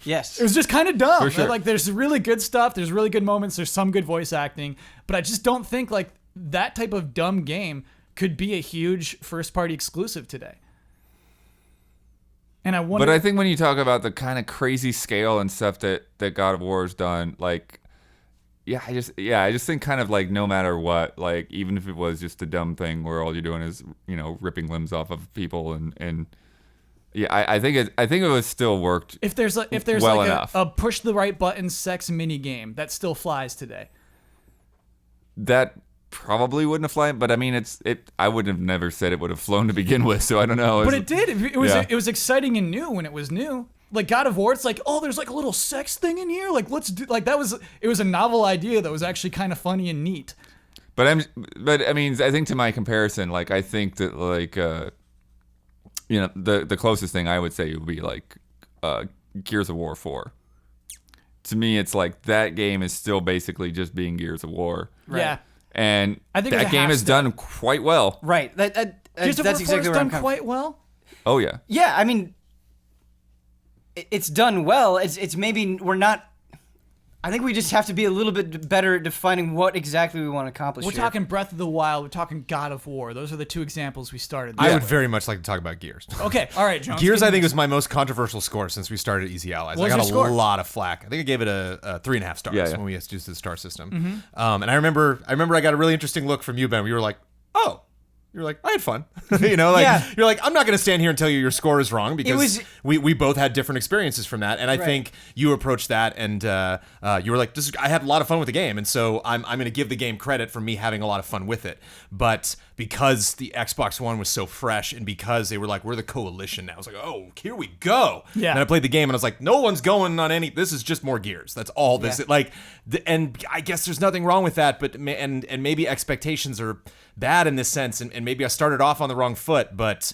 Yes. It was just kind of dumb. For sure. Like, there's really good stuff. There's really good moments. There's some good voice acting. But I just don't think like that type of dumb game could be a huge first-party exclusive today. And I wonder. But I think when you talk about the kind of crazy scale and stuff that God of War has done, like, I just think kind of like no matter what, like even if it was just a dumb thing where all you're doing is, you know, ripping limbs off of people and I think it was still worked. If there's well like enough. a push the right button sex mini game that still flies today. That probably wouldn't have flown, but I mean, I would have never said it would have flown to begin with, so I don't know. But it did. It was exciting and new when it was new. Like God of War, it's like, oh, there's like a little sex thing in here. Like, let's do like that was. It was a novel idea that was actually kind of funny and neat. But I mean, I think to my comparison, like I think that like you know, the closest thing I would say would be like Gears of War 4. To me, it's like that game is still basically just being Gears of War. Right. Yeah. And I think that game is done quite well. Right. That's exactly where I'm done quite well. Oh yeah. Yeah, I mean, it's done well. It's maybe we're not. I think we just have to be a little bit better at defining what exactly we want to accomplish. We're here. talking Breath of the Wild. We're talking God of War. Those are the two examples we started. I would very much like to talk about Gears. Okay, all right, Jones. Gears, I think, was my most controversial score since we started Easy Allies. I got a lot of flack. I think I gave it a 3.5 stars when we used the star system. Mm-hmm. And I remember I got a really interesting look from you, Ben. You were like, "Oh." You're like, I had fun. You know, like you're like, I'm not going to stand here and tell you your score is wrong because we both had different experiences from that. And I think you approached that and you were like, I had a lot of fun with the game. And so I'm going to give the game credit for me having a lot of fun with it. But because the Xbox One was so fresh and because they were like, we're the coalition now, I was like, oh, here we go. Yeah. And I played the game and I was like, no one's going on any, this is just more Gears. That's all this is. Like, and I guess there's nothing wrong with that, but and maybe expectations are bad in this sense, and maybe I started off on the wrong foot, but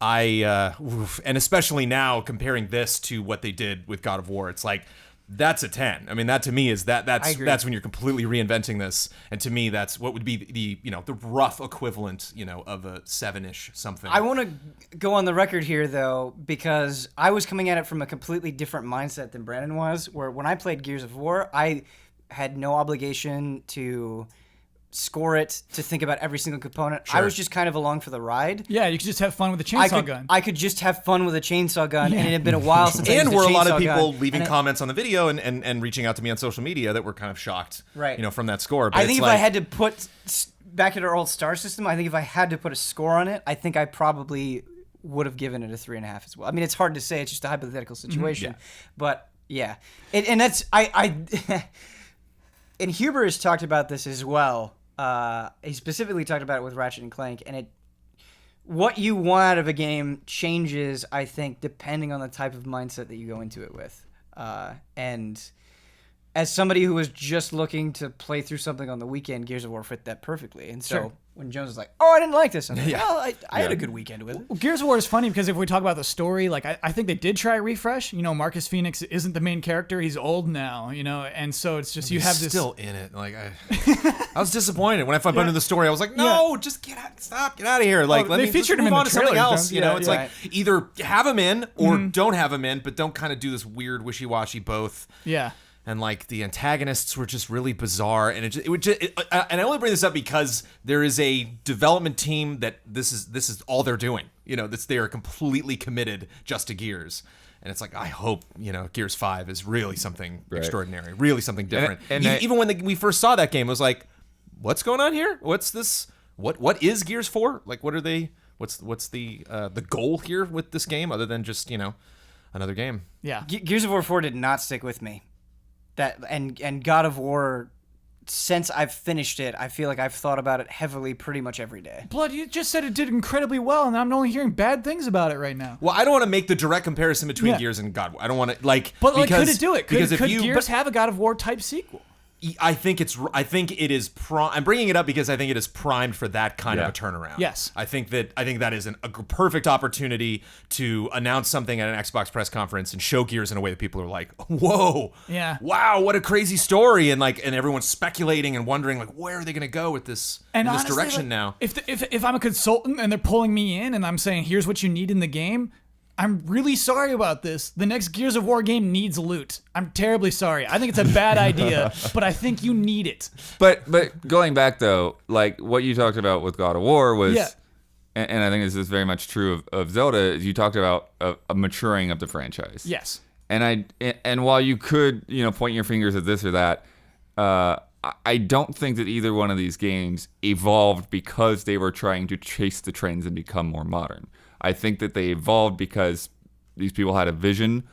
and especially now comparing this to what they did with God of War, it's like that's a 10. I mean, that to me is I that's agree. when you're completely reinventing this, and to me that's what would be the rough equivalent of a 7-ish something. I want to go on the record here though, because I was coming at it from a completely different mindset than Brandon was. Where when I played Gears of War, I had no obligation to score it, to think about every single component. I was just kind of along for the ride. Yeah, you could just have fun with the chainsaw gun. I could just have fun with a chainsaw gun, and it had been a while since I used and a were a lot of chainsaw people gun. leaving And comments on the video and reaching out to me on social media that were kind of shocked, Right. from that score. But I it's think if like, I had to put back at our old star system, I think if I had to put a score on it, I think I probably would have given it a 3.5 as well. I mean, it's hard to say; it's just a hypothetical situation, but yeah, and that's I and Huber has talked about this as well. He specifically talked about it with Ratchet and Clank, and what you want out of a game changes, I think, depending on the type of mindset that you go into it with. And as somebody who was just looking to play through something on the weekend, Gears of War fit that perfectly. And so Sure. when Jones was like, "Oh, I didn't like this," I'm like, "Well, I had a good weekend with it." Gears of War is funny because if we talk about the story, like I think they did try a refresh. Marcus Phoenix isn't the main character; he's old now. And so it's just you have this. still in it. Like I was disappointed when I found out into the story. I was like, no, just get out of here. Like let they me featured let's him move in on the to something trailers, else. don't- yeah, It's yeah. like either have him in or don't have him in, but don't kind of do this weird wishy-washy both. Yeah. And like the antagonists were just really bizarre, and and I only bring this up because there is a development team that this is all they're doing. They are completely committed just to Gears, and it's like I hope Gears 5 is really something extraordinary, really something different. Even when we first saw that game, it was like, what's going on here? What's this? What is Gears 4? Like, what are they? What's the goal here with this game other than just another game? Yeah. Gears of War 4 did not stick with me. And God of War, since I've finished it, I feel like I've thought about it heavily pretty much every day. Blood, you just said it did incredibly well, and I'm only hearing bad things about it right now. Well, I don't want to make the direct comparison between Gears and God of War. I don't want to But could it do it? Could if Gears have a God of War type sequel? I think it is. I'm bringing it up because I think it is primed for that kind of a turnaround. Yes. I think that is a perfect opportunity to announce something at an Xbox press conference and show Gears in a way that people are like, "Whoa, Yeah. wow, what a crazy story!" and everyone's speculating and wondering like, where are they going to go with this in this honestly, direction now? If I'm a consultant and they're pulling me in and I'm saying, here's what you need in the game, I'm really sorry about this. The next Gears of War game needs loot. I'm terribly sorry. I think it's a bad idea, but I think you need it. But going back though, like what you talked about with God of War was, Yeah. and I think this is very much true of Zelda. Is you talked about a maturing of the franchise. Yes. And while you could point your fingers at this or that, I don't think that either one of these games evolved because they were trying to chase the trends and become more modern. I think that they evolved because these people had a vision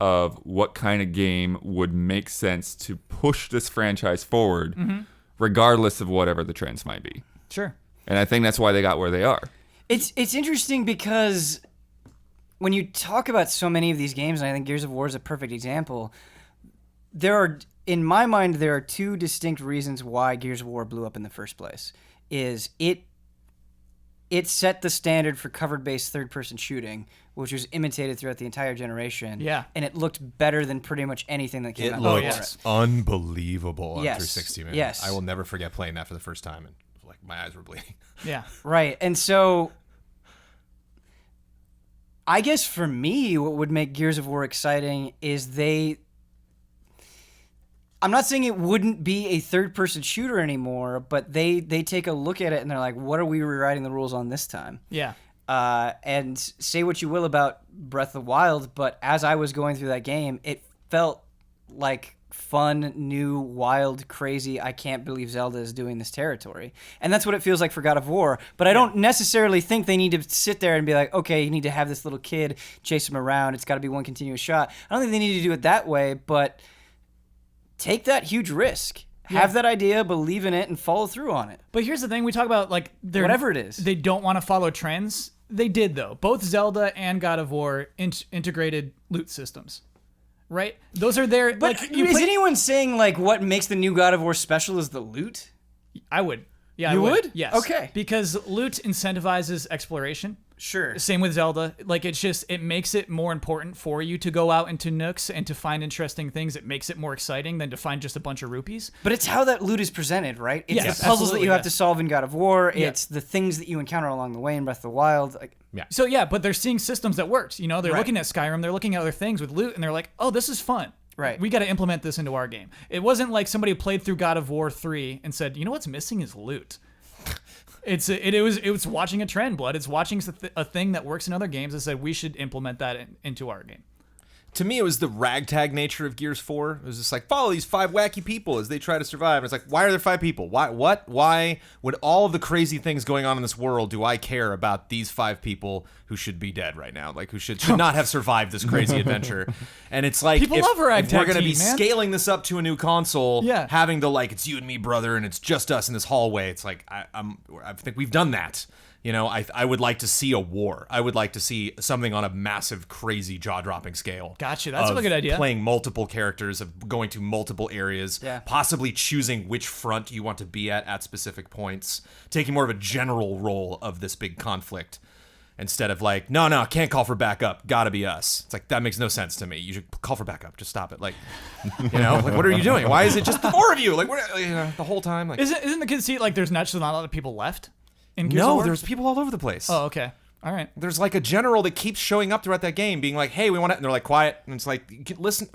of what kind of game would make sense to push this franchise forward, regardless of whatever the trends might be. Sure. And I think that's why they got where they are. It's interesting because when you talk about so many of these games, and I think Gears of War is a perfect example, in my mind, there are two distinct reasons why Gears of War blew up in the first place. It set the standard for cover-based third-person shooting, which was imitated throughout the entire generation. Yeah. And it looked better than pretty much anything that came It out looked before it. unbelievable on Yes. 360, man. Yes. I will never forget playing that for the first time, and like my eyes were bleeding. Yeah. Right. And so I guess for me, what would make Gears of War exciting is I'm not saying it wouldn't be a third-person shooter anymore, but they take a look at it and they're like, what are we rewriting the rules on this time? Yeah. And say what you will about Breath of the Wild, but as I was going through that game, it felt like fun, new, wild, crazy, I can't believe Zelda is doing this territory. And that's what it feels like for God of War. But I don't necessarily think they need to sit there and be like, okay, you need to have this little kid chase him around. It's got to be one continuous shot. I don't think they need to do it that way, but take that huge risk. Have that idea, believe in it, and follow through on it. But here's the thing: we talk about like Whatever it is. they don't want to follow trends. They did though. Both Zelda and God of War integrated loot systems, right? Those are their. But like, is anyone saying like what makes the new God of War special is the loot? I would. Yeah, You I would? Yes. Okay. Because loot incentivizes exploration. Sure. Same with Zelda. Like, it makes it more important for you to go out into nooks and to find interesting things. It makes it more exciting than to find just a bunch of rupees. But it's how that loot is presented, right? It's Yes, the puzzles that absolutely, you have yeah. to solve in God of War. Yeah. It's the things that you encounter along the way in Breath of the Wild. Like, So yeah, but they're seeing systems that worked. You know, they're Right. looking at Skyrim, they're looking at other things with loot, and they're like, oh, this is fun. Right. We got to implement this into our game. It wasn't like somebody played through God of War 3 and said, you know what's missing is loot. It was watching a trend, Blood. It's watching a thing that works in other games and said we should implement that into our game. To me, it was the ragtag nature of Gears 4. It was just like, follow these 5 wacky people as they try to survive. And it's like, why are there 5 people? Why? What? Why would all of the crazy things going on in this world do I care about these 5 people who should be dead right now? Like, who should not have survived this crazy adventure? And it's like, People if, love a if ragtag we're going to be team, man. scaling this up to a new console, Yeah. having the, like, it's you and me, brother, and it's just us in this hallway, it's like, I think we've done that. You know, I would like to see a war. I would like to see something on a massive, crazy, jaw-dropping scale. Gotcha. That's a of good idea. Playing multiple characters, of going to multiple areas, Yeah. possibly choosing which front you want to be at specific points, taking more of a general role of this big conflict instead of like, no, can't call for backup, gotta be us. It's like, that makes no sense to me. You should call for backup. Just stop it. Like, you know, like, what are you doing? Why is it just the 4 of you? Like, what, you know, the whole time? Like, Isn't the conceit like there's not a lot of people left in Gears of no, War? there's people all over the place. Oh, okay. All right. There's like a general that keeps showing up throughout that game being like, hey, we want to, and they're like, quiet. And it's like, listen.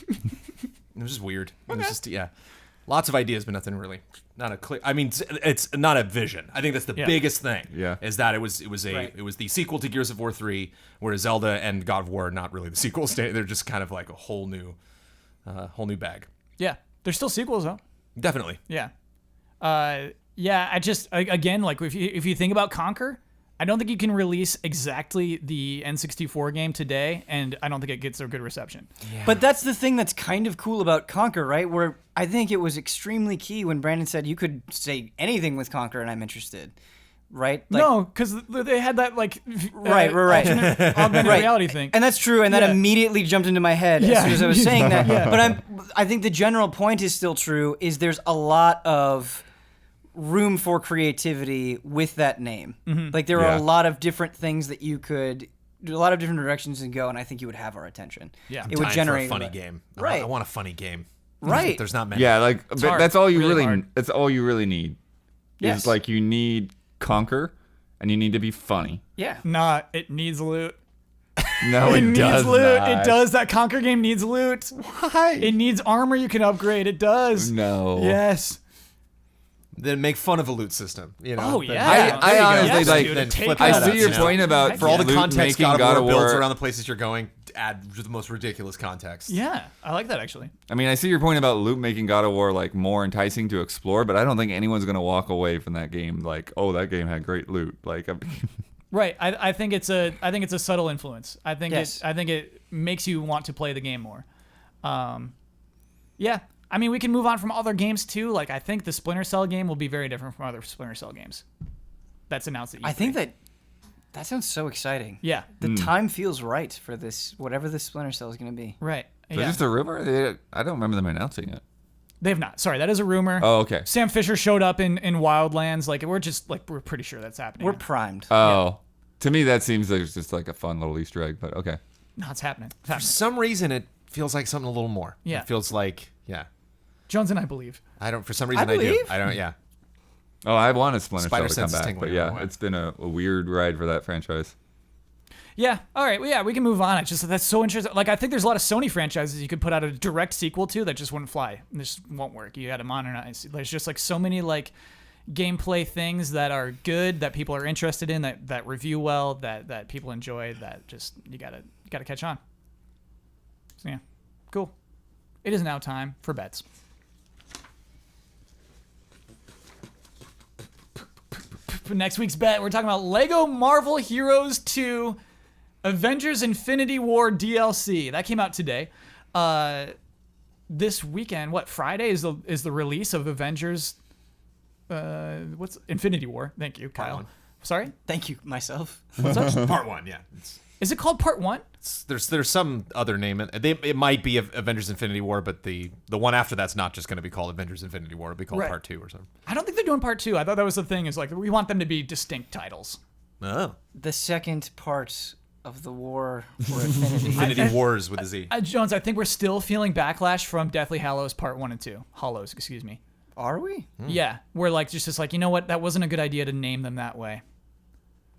It was just weird. It was just, yeah. Lots of ideas, but nothing really. Not a clear. I mean, it's not a vision. I think that's the Yeah. biggest thing. Yeah. Is that it was Right. the sequel to Gears of War 3, whereas Zelda and God of War are not really the sequels. They're just kind of like a whole new bag. Yeah. There's still sequels though. Definitely. Yeah. Yeah, again, like if you think about Conquer, I don't think you can release exactly the N64 game today, and I don't think it gets a good reception. But that's the thing that's kind of cool about Conquer, right? Where I think it was extremely key when Brandon said you could say anything with Conquer and I'm interested, right? Like, No, because they had that like Right. alternate augmented Right. reality thing. And that's true, and that Yeah. immediately jumped into my head Yeah. as soon as I was saying that. Yeah. But I think the general point is still true, is there's a lot of room for creativity with that name. Like there are Yeah. a lot of different things that you could do, a lot of different directions to go, and I think you would have our attention. Yeah. It would Time generate for a funny game. Right. I want a funny game. Right. There's not many. Yeah, like but hard. that's all you Really really. hard. That's all you really need. Yes. Is like you need Conquer, and you need to be funny. Yeah. Nah, it needs loot. No, It it, needs does loot. not. It does. That Conquer game needs loot. Why? It needs armor you can upgrade. It does. No. Yes. Then make fun of a loot system. You know. Oh, Then- yeah. I There you go. honestly Yes, like. dude, then take flip that I that up, see your you point know? about For all the loot context making God of War builds War. around the places you're going, add the most ridiculous context. Yeah, I like that actually. I mean, I see your point about loot making God of War like more enticing to explore, but I don't think anyone's gonna walk away from that game like, oh, that game had great loot. Like, Right. I think it's a subtle influence. I think Yes. it makes you want to play the game more. Yeah. I mean, we can move on from other games too. Like, I think the Splinter Cell game will be very different from other Splinter Cell games. That's announced at E3. I think that sounds so exciting. Yeah. The time feels right for this, whatever this Splinter Cell is going to be. Right. is Yeah. this a rumor? I don't remember them announcing it. They've not. Sorry, that is a rumor. Oh, okay. Sam Fisher showed up in Wildlands. Like, we're pretty sure that's happening. We're primed. Oh, to me that seems like it's just like a fun little Easter egg, but okay. No, it's happening. It's For happening. some reason, it feels like something a little more. Yeah. It feels like, yeah. Jones and I believe. I don't. For some reason, I do. believe. I don't. Yeah. Oh, I want a Splinter Spider Cell to come sense is back, tingling but all yeah, the way. it's been a weird ride for that franchise. Yeah. All right. Well, yeah, we can move on. It's just that's so interesting. Like, I think there's a lot of Sony franchises you could put out a direct sequel to that just wouldn't fly. This won't work. You got to modernize. There's just like so many like gameplay things that are good that people are interested in that review well that people enjoy that just you gotta catch on. So yeah, cool. It is now time for bets. For next week's bet, we're talking about Lego Marvel Heroes 2 Avengers Infinity War DLC. That came out today. This weekend, Friday is the release of Avengers what's Infinity War. Thank you, Kyle. one. Sorry? Thank you, myself. What's up? Part 1. Yeah. Is it called Part 1? There's some other name. It might be Avengers Infinity War, but the one after that's not just going to be called Avengers Infinity War. It'll be called Right. Part 2 or something. I don't think they're doing Part 2. I thought that was the thing. Is like we want them to be distinct titles. Oh. The second part of the war for Infinity. Infinity Wars with a Z. Jones, I think we're still feeling backlash from Deathly Hallows Part 1 and 2. Hollows, excuse me. Are we? Yeah, we're like just like, you know what? That wasn't a good idea to name them that way.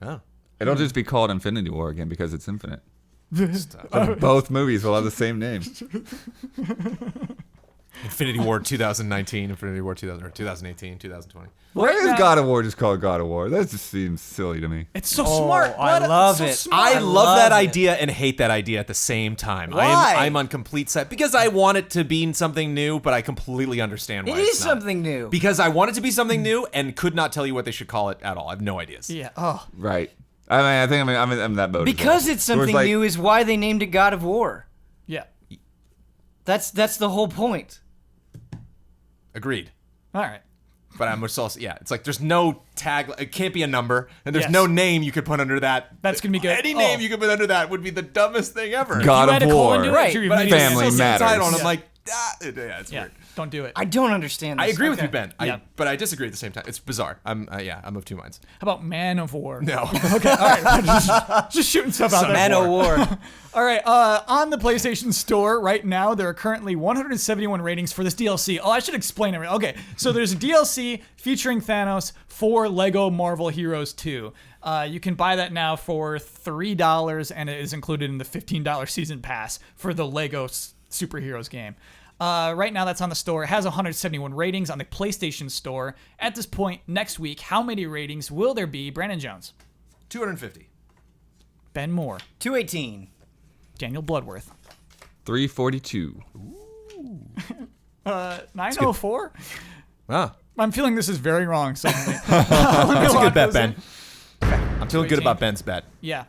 Oh. It'll just be called Infinity War again because it's infinite. But both movies will have the same name. Infinity War 2019, Infinity War 2018, 2020. Why Right is now- God of War just called God of War? That just seems silly to me. It's so Oh, smart. I What? love It's it. so smart. I love that it. idea and hate that idea at the same time. Why? I'm on complete side because I want it to be something new, but I completely understand why It it's is not. something new. Because I want it to be something new and could not tell you what they should call it at all. I have no ideas. Yeah. Oh. Right. I mean, I think I'm in that boat. as Because well. it's Where something like, new is why they named it God of War. Yeah. That's the whole point. Agreed. All right. But I'm also, yeah, it's like there's no tag, it can't be a number, and there's Yes. no name you could put under that. That's gonna be good. Any Oh. name you could put under that would be the dumbest thing ever. God You had of to call War. into it, Right, you but I immediately- Family still see the matters. title, and I'm Yeah. like, yeah, it's Yeah. weird. Don't do it. I don't understand this. I agree with Okay. you, Ben. Yeah. But I disagree at the same time. It's bizarre. I'm of two minds. How about Man of War? No. Okay. All right. just shooting stuff out there. Man of War. All right, on the PlayStation Store right now, there are currently 171 ratings for this DLC. Oh, I should explain it. Okay, so there's a DLC featuring Thanos for Lego Marvel Heroes 2. You can buy that now for $3, and it is included in the $15 season pass for the Lego superheroes game. Right now, that's on the store. It has 171 ratings on the PlayStation Store. At this point, next week, how many ratings will there be? Brandon Jones, 250. Ben Moore, 218. Daniel Bloodworth. 342. 904? Ah, I'm feeling this is very wrong suddenly. that's a good bet, Ben. I'm feeling good 218. about Ben's bet. Yeah.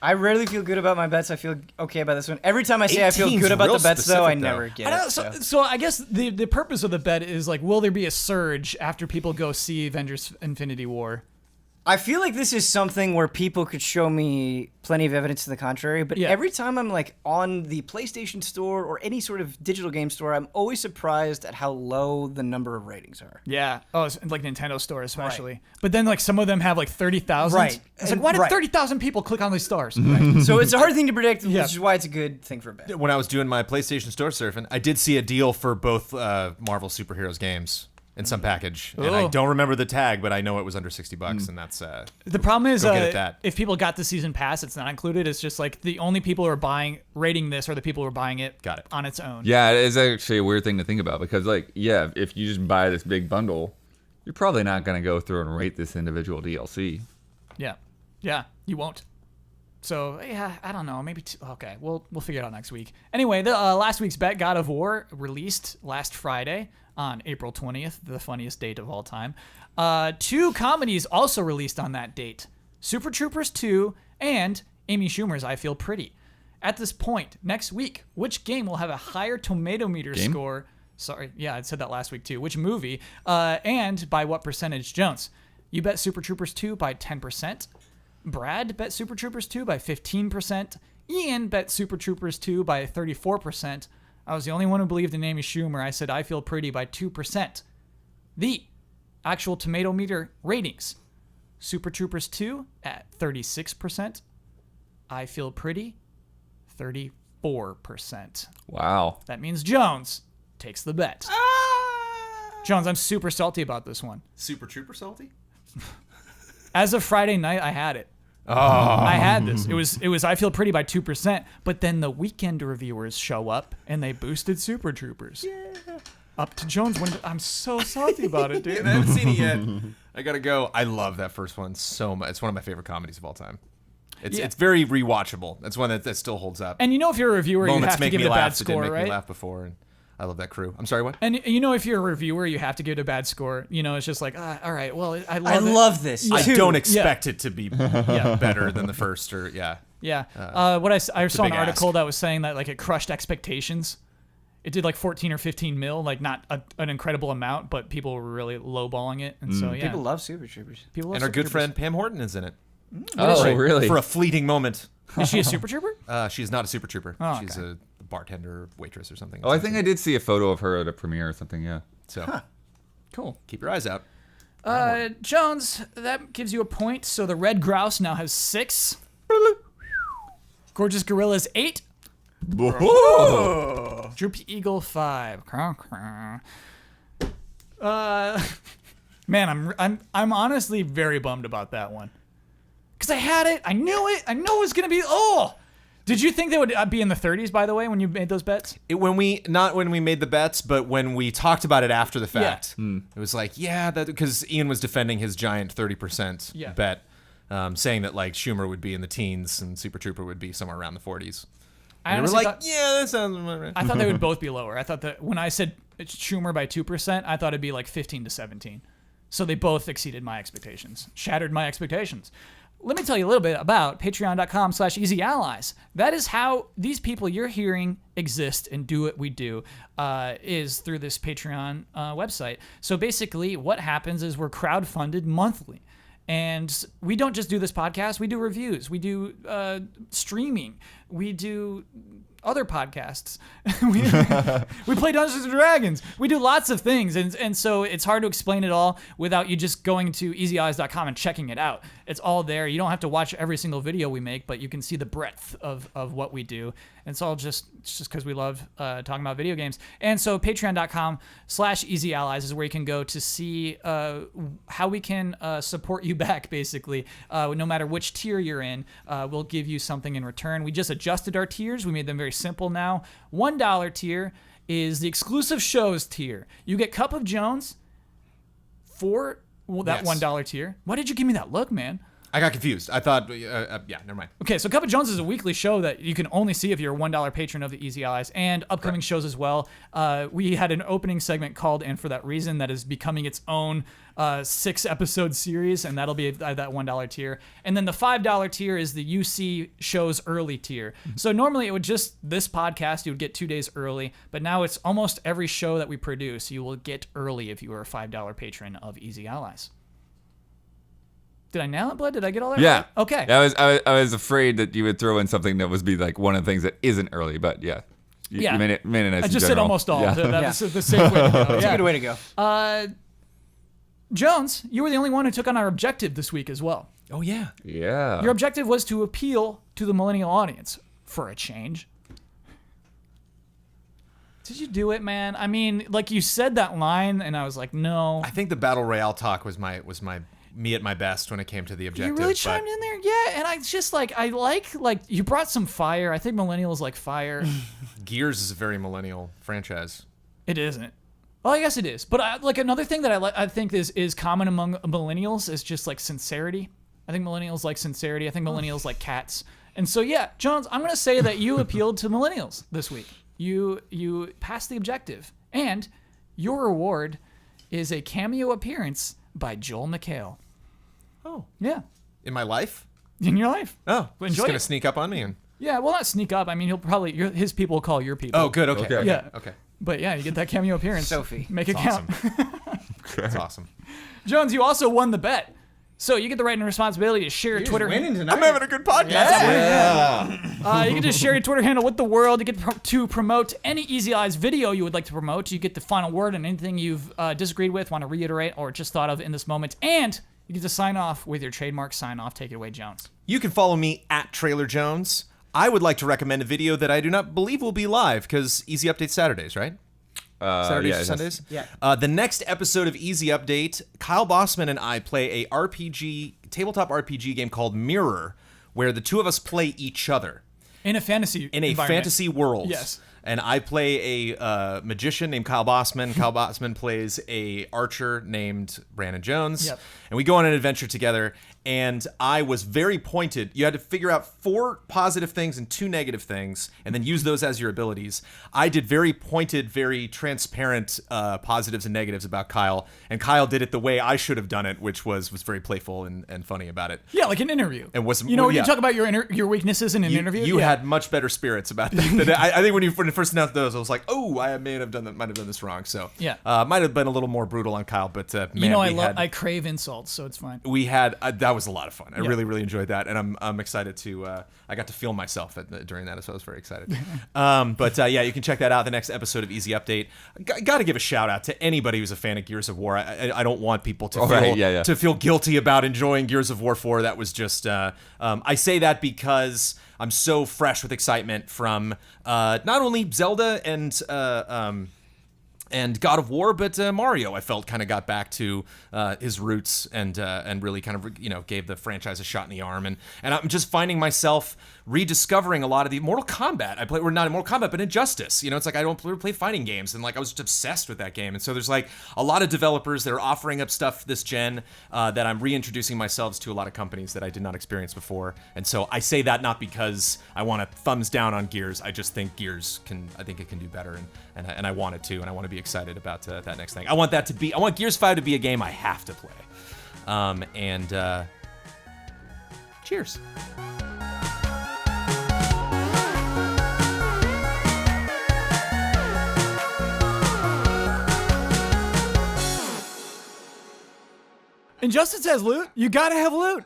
I rarely feel good about my bets. I feel okay about this one. Every time I say I feel 18's good about real the bets, though, I specific, never though. get I don't know, it. so I guess the purpose of the bet is like, will there be a surge after people go see Avengers Infinity War? I feel like this is something where people could show me plenty of evidence to the contrary, but Yeah. every time I'm like on the PlayStation Store or any sort of digital game store, I'm always surprised at how low the number of ratings are. Yeah. Oh, it's like Nintendo Store especially. But then like some of them have like 30,000. Right. It's like, And- why did right. 30,000 people click on these stars? So it's a hard thing to predict, Yeah. which is why it's a good thing for a bet. When I was doing my PlayStation Store surfing, I did see a deal for both Marvel superheroes games in some package, and I Oh. don't remember the tag, but I know it was under $60, and that's The problem is Go get it that. if people got the season pass, it's not included. It's just like the only people who are rating this are the people who are buying it, Got it. on its own. Yeah, it is actually a weird thing to think about because, like, yeah, if you just buy this big bundle, you're probably not going to go through and rate this individual DLC. Yeah. Yeah, you won't. So, yeah, I don't know. Maybe okay, we'll figure it out next week. Anyway, the last week's bet, God of War, released last Friday on April 20th, the funniest date of all time. 2 comedies also released on that date. Super Troopers 2 and Amy Schumer's I Feel Pretty. At this point, next week, which game will have a higher tomato meter Game? score? Sorry, yeah, I said that last week too. Which movie? And by what percentage? Jones, you bet Super Troopers 2 by 10%. Brad bet Super Troopers 2 by 15%. Ian bet Super Troopers 2 by 34%. I was the only one who believed in Amy Schumer. I said I Feel Pretty by 2%. The actual tomato meter ratings. Super Troopers 2 at 36%. I Feel Pretty, 34%. Wow. That means Jones takes the bet. Jones, I'm super salty about this one. Super Trooper salty. As of Friday night, I had it. Oh, I had this. It was I Feel Pretty by 2%, but then the weekend reviewers show up and they boosted Super Troopers. Yeah. Up to Jones. I'm so salty about it, dude. I haven't seen it yet. I gotta go. I love that first one so much. It's one of my favorite comedies of all time. It's very rewatchable. It's one that still holds up. And you know if you're a reviewer, you Moments have to make give me it a bad laugh that didn't score, make right? me laugh before, and I love that crew. I'm sorry, what? And you know if you're a reviewer, you have to give it a bad score. You know, it's just like, all right, well, I love I it. love this. I too. don't expect it to be better than the first, or Yeah. What I saw an big article ask. that was saying that like it crushed expectations. It did like 14 or 15 mil, like not an incredible amount, but people were really lowballing it, and so yeah, People love Super Troopers. people love And our Super good Troopers. friend Pam Horton is in it. Oh, really? For a fleeting moment. Is she a Super Trooper? She is not a super trooper. Oh, She's a bartender, waitress, or something. Oh, I think I did see a photo of her at a premiere or something, yeah. So Cool. keep your eyes out. Jones, that gives you a point. So the red grouse now has 6. Gorgeous gorilla's 8. Droopy eagle 5. Man, I'm honestly very bummed about that one. Cause I had it, I knew it was gonna be. Oh, did you think they would be in the 30s? By the way, when you made those bets? Not when we made the bets, but when we talked about it after the fact, it was like, yeah, that because Ian was defending his giant 30% bet, saying that like Schumer would be in the teens and Super Trooper would be somewhere around the 40s. And we were like, yeah, that sounds about right. I thought they would both be lower. I thought that when I said it's Schumer by 2%, I thought it'd be like 15 to 17. So they both exceeded my expectations, shattered my expectations. Let me tell you a little bit about patreon.com/easyallies. That is how these people you're hearing exist and do what we do, is through this Patreon website. So basically what happens is we're crowdfunded monthly. And we don't just do this podcast. We do reviews. We do streaming. We do other podcasts. we play Dungeons and Dragons. We do lots of things. And so it's hard to explain it all without you just going to easyallies.com and checking it out. It's all there. You don't have to watch every single video we make, but you can see the breadth of what we do. And it's all just because we love talking about video games. And so patreon.com/easyallies is where you can go to see how we can support you back, basically. No matter which tier you're in, we'll give you something in return. We just adjusted our tiers. We made them very simple now. $1 tier is the exclusive shows tier. You get Cup of Jones for that $1 tier. Why did you give me that look, man? I got confused. I thought, never mind. Okay, so Cup of Jones is a weekly show that you can only see if you're a $1 patron of the Easy Allies, and upcoming shows as well. We had an opening segment called And For That Reason that is becoming its own 6-episode series, and that'll be that $1 tier. And then the $5 tier is the UC shows early tier. So normally it would just, this podcast, you would get 2 days early, but now it's almost every show that we produce, you will get early if you are a $5 patron of Easy Allies. Did I nail it, Blood? Did I get all that right? Okay. I was afraid that you would throw in something that would be like one of the things that isn't early, but you made it nice. I just said almost all. Yeah. So that's the safe way to go. It's a good way to go. Jones, you were the only one who took on our objective this week as well. Oh, yeah. Yeah. Your objective was to appeal to the millennial audience for a change. Did you do it, man? I mean, like you said that line, and I was like, no. I think the Battle Royale talk was my me at my best when it came to the objective. You really chimed in there? Yeah, and I just like you brought some fire. I think millennials like fire. Gears is a very millennial franchise. It isn't. Well, I guess it is. But like another thing that I think is common among millennials is just like sincerity. I think millennials like sincerity. I think millennials like cats. And so yeah, Jones, I'm going to say that you appealed to millennials this week. You passed the objective. And your reward is a cameo appearance by Joel McHale. Oh. Yeah. In my life? In your life. Oh. Well, He's enjoy going to it. sneak up on me? Yeah, well, not sneak up. I mean, he'll probably, his people will call your people. Oh, good. Okay. Yeah. Okay. But yeah, you get that cameo appearance. Sophie. Make it count. That's awesome. Jones, you also won the bet. So you get the right and responsibility to share your Twitter. Tonight. I'm having a good podcast. You can just share your Twitter handle with the world. You get to promote any Easy Allies video you would like to promote. You get the final word on anything you've disagreed with, want to reiterate, or just thought of in this moment. And you get to sign off with your trademark sign off. Take it away, Jones. You can follow me at Trailer Jones. I would like to recommend a video that I do not believe will be live because Easy Update Saturdays, right? Saturdays yeah, or Sundays? Yeah. The next episode of Easy Update, Kyle Bossman and I play a tabletop RPG game called Mirror, where the two of us play each other. In a fantasy Fantasy world. Yes. And I play a magician named Kyle Bossman. Kyle Bossman plays a archer named Brandon Jones. Yep. And we go on an adventure together. And I was very pointed. You had to figure out 4 positive things and 2 negative things, and then use those as your abilities. I did very pointed, very transparent positives and negatives about Kyle. And Kyle did it the way I should have done it, which was very playful and funny about it. Yeah, like an interview. And was when you talk about your weaknesses in an interview. You had much better spirits about that. I think when you first announced those, I was like, oh, I might have done this wrong. So Yeah. might have been a little more brutal on Kyle, but man, I crave insults, so it's fine. we had that was a lot of fun. I Yeah. really enjoyed that, and I'm excited to I got to feel myself during that, so I was very excited. But yeah, you can check that out. The next episode of Easy Update. Got to give a shout out to anybody who's a fan of Gears of War. I don't want people to to feel guilty about enjoying Gears of War 4. That was just I say that because I'm so fresh with excitement from not only Zelda and God of War, but Mario, I felt kind of got back to his roots and really kind of gave the franchise a shot in the arm, and I'm just finding myself rediscovering a lot of the Mortal Kombat. I play, or not in Mortal Kombat, but Injustice. It's like I don't play fighting games, and like I was just obsessed with that game. And so there's like a lot of developers that are offering up stuff this gen that I'm reintroducing myself to a lot of companies that I did not experience before. And so I say that not because I want a thumbs down on Gears. I just think Gears I think it can do better, and I want it to, and I want to be excited about that next thing. I want Gears 5 to be a game I have to play. Cheers. Injustice has loot. You gotta have loot.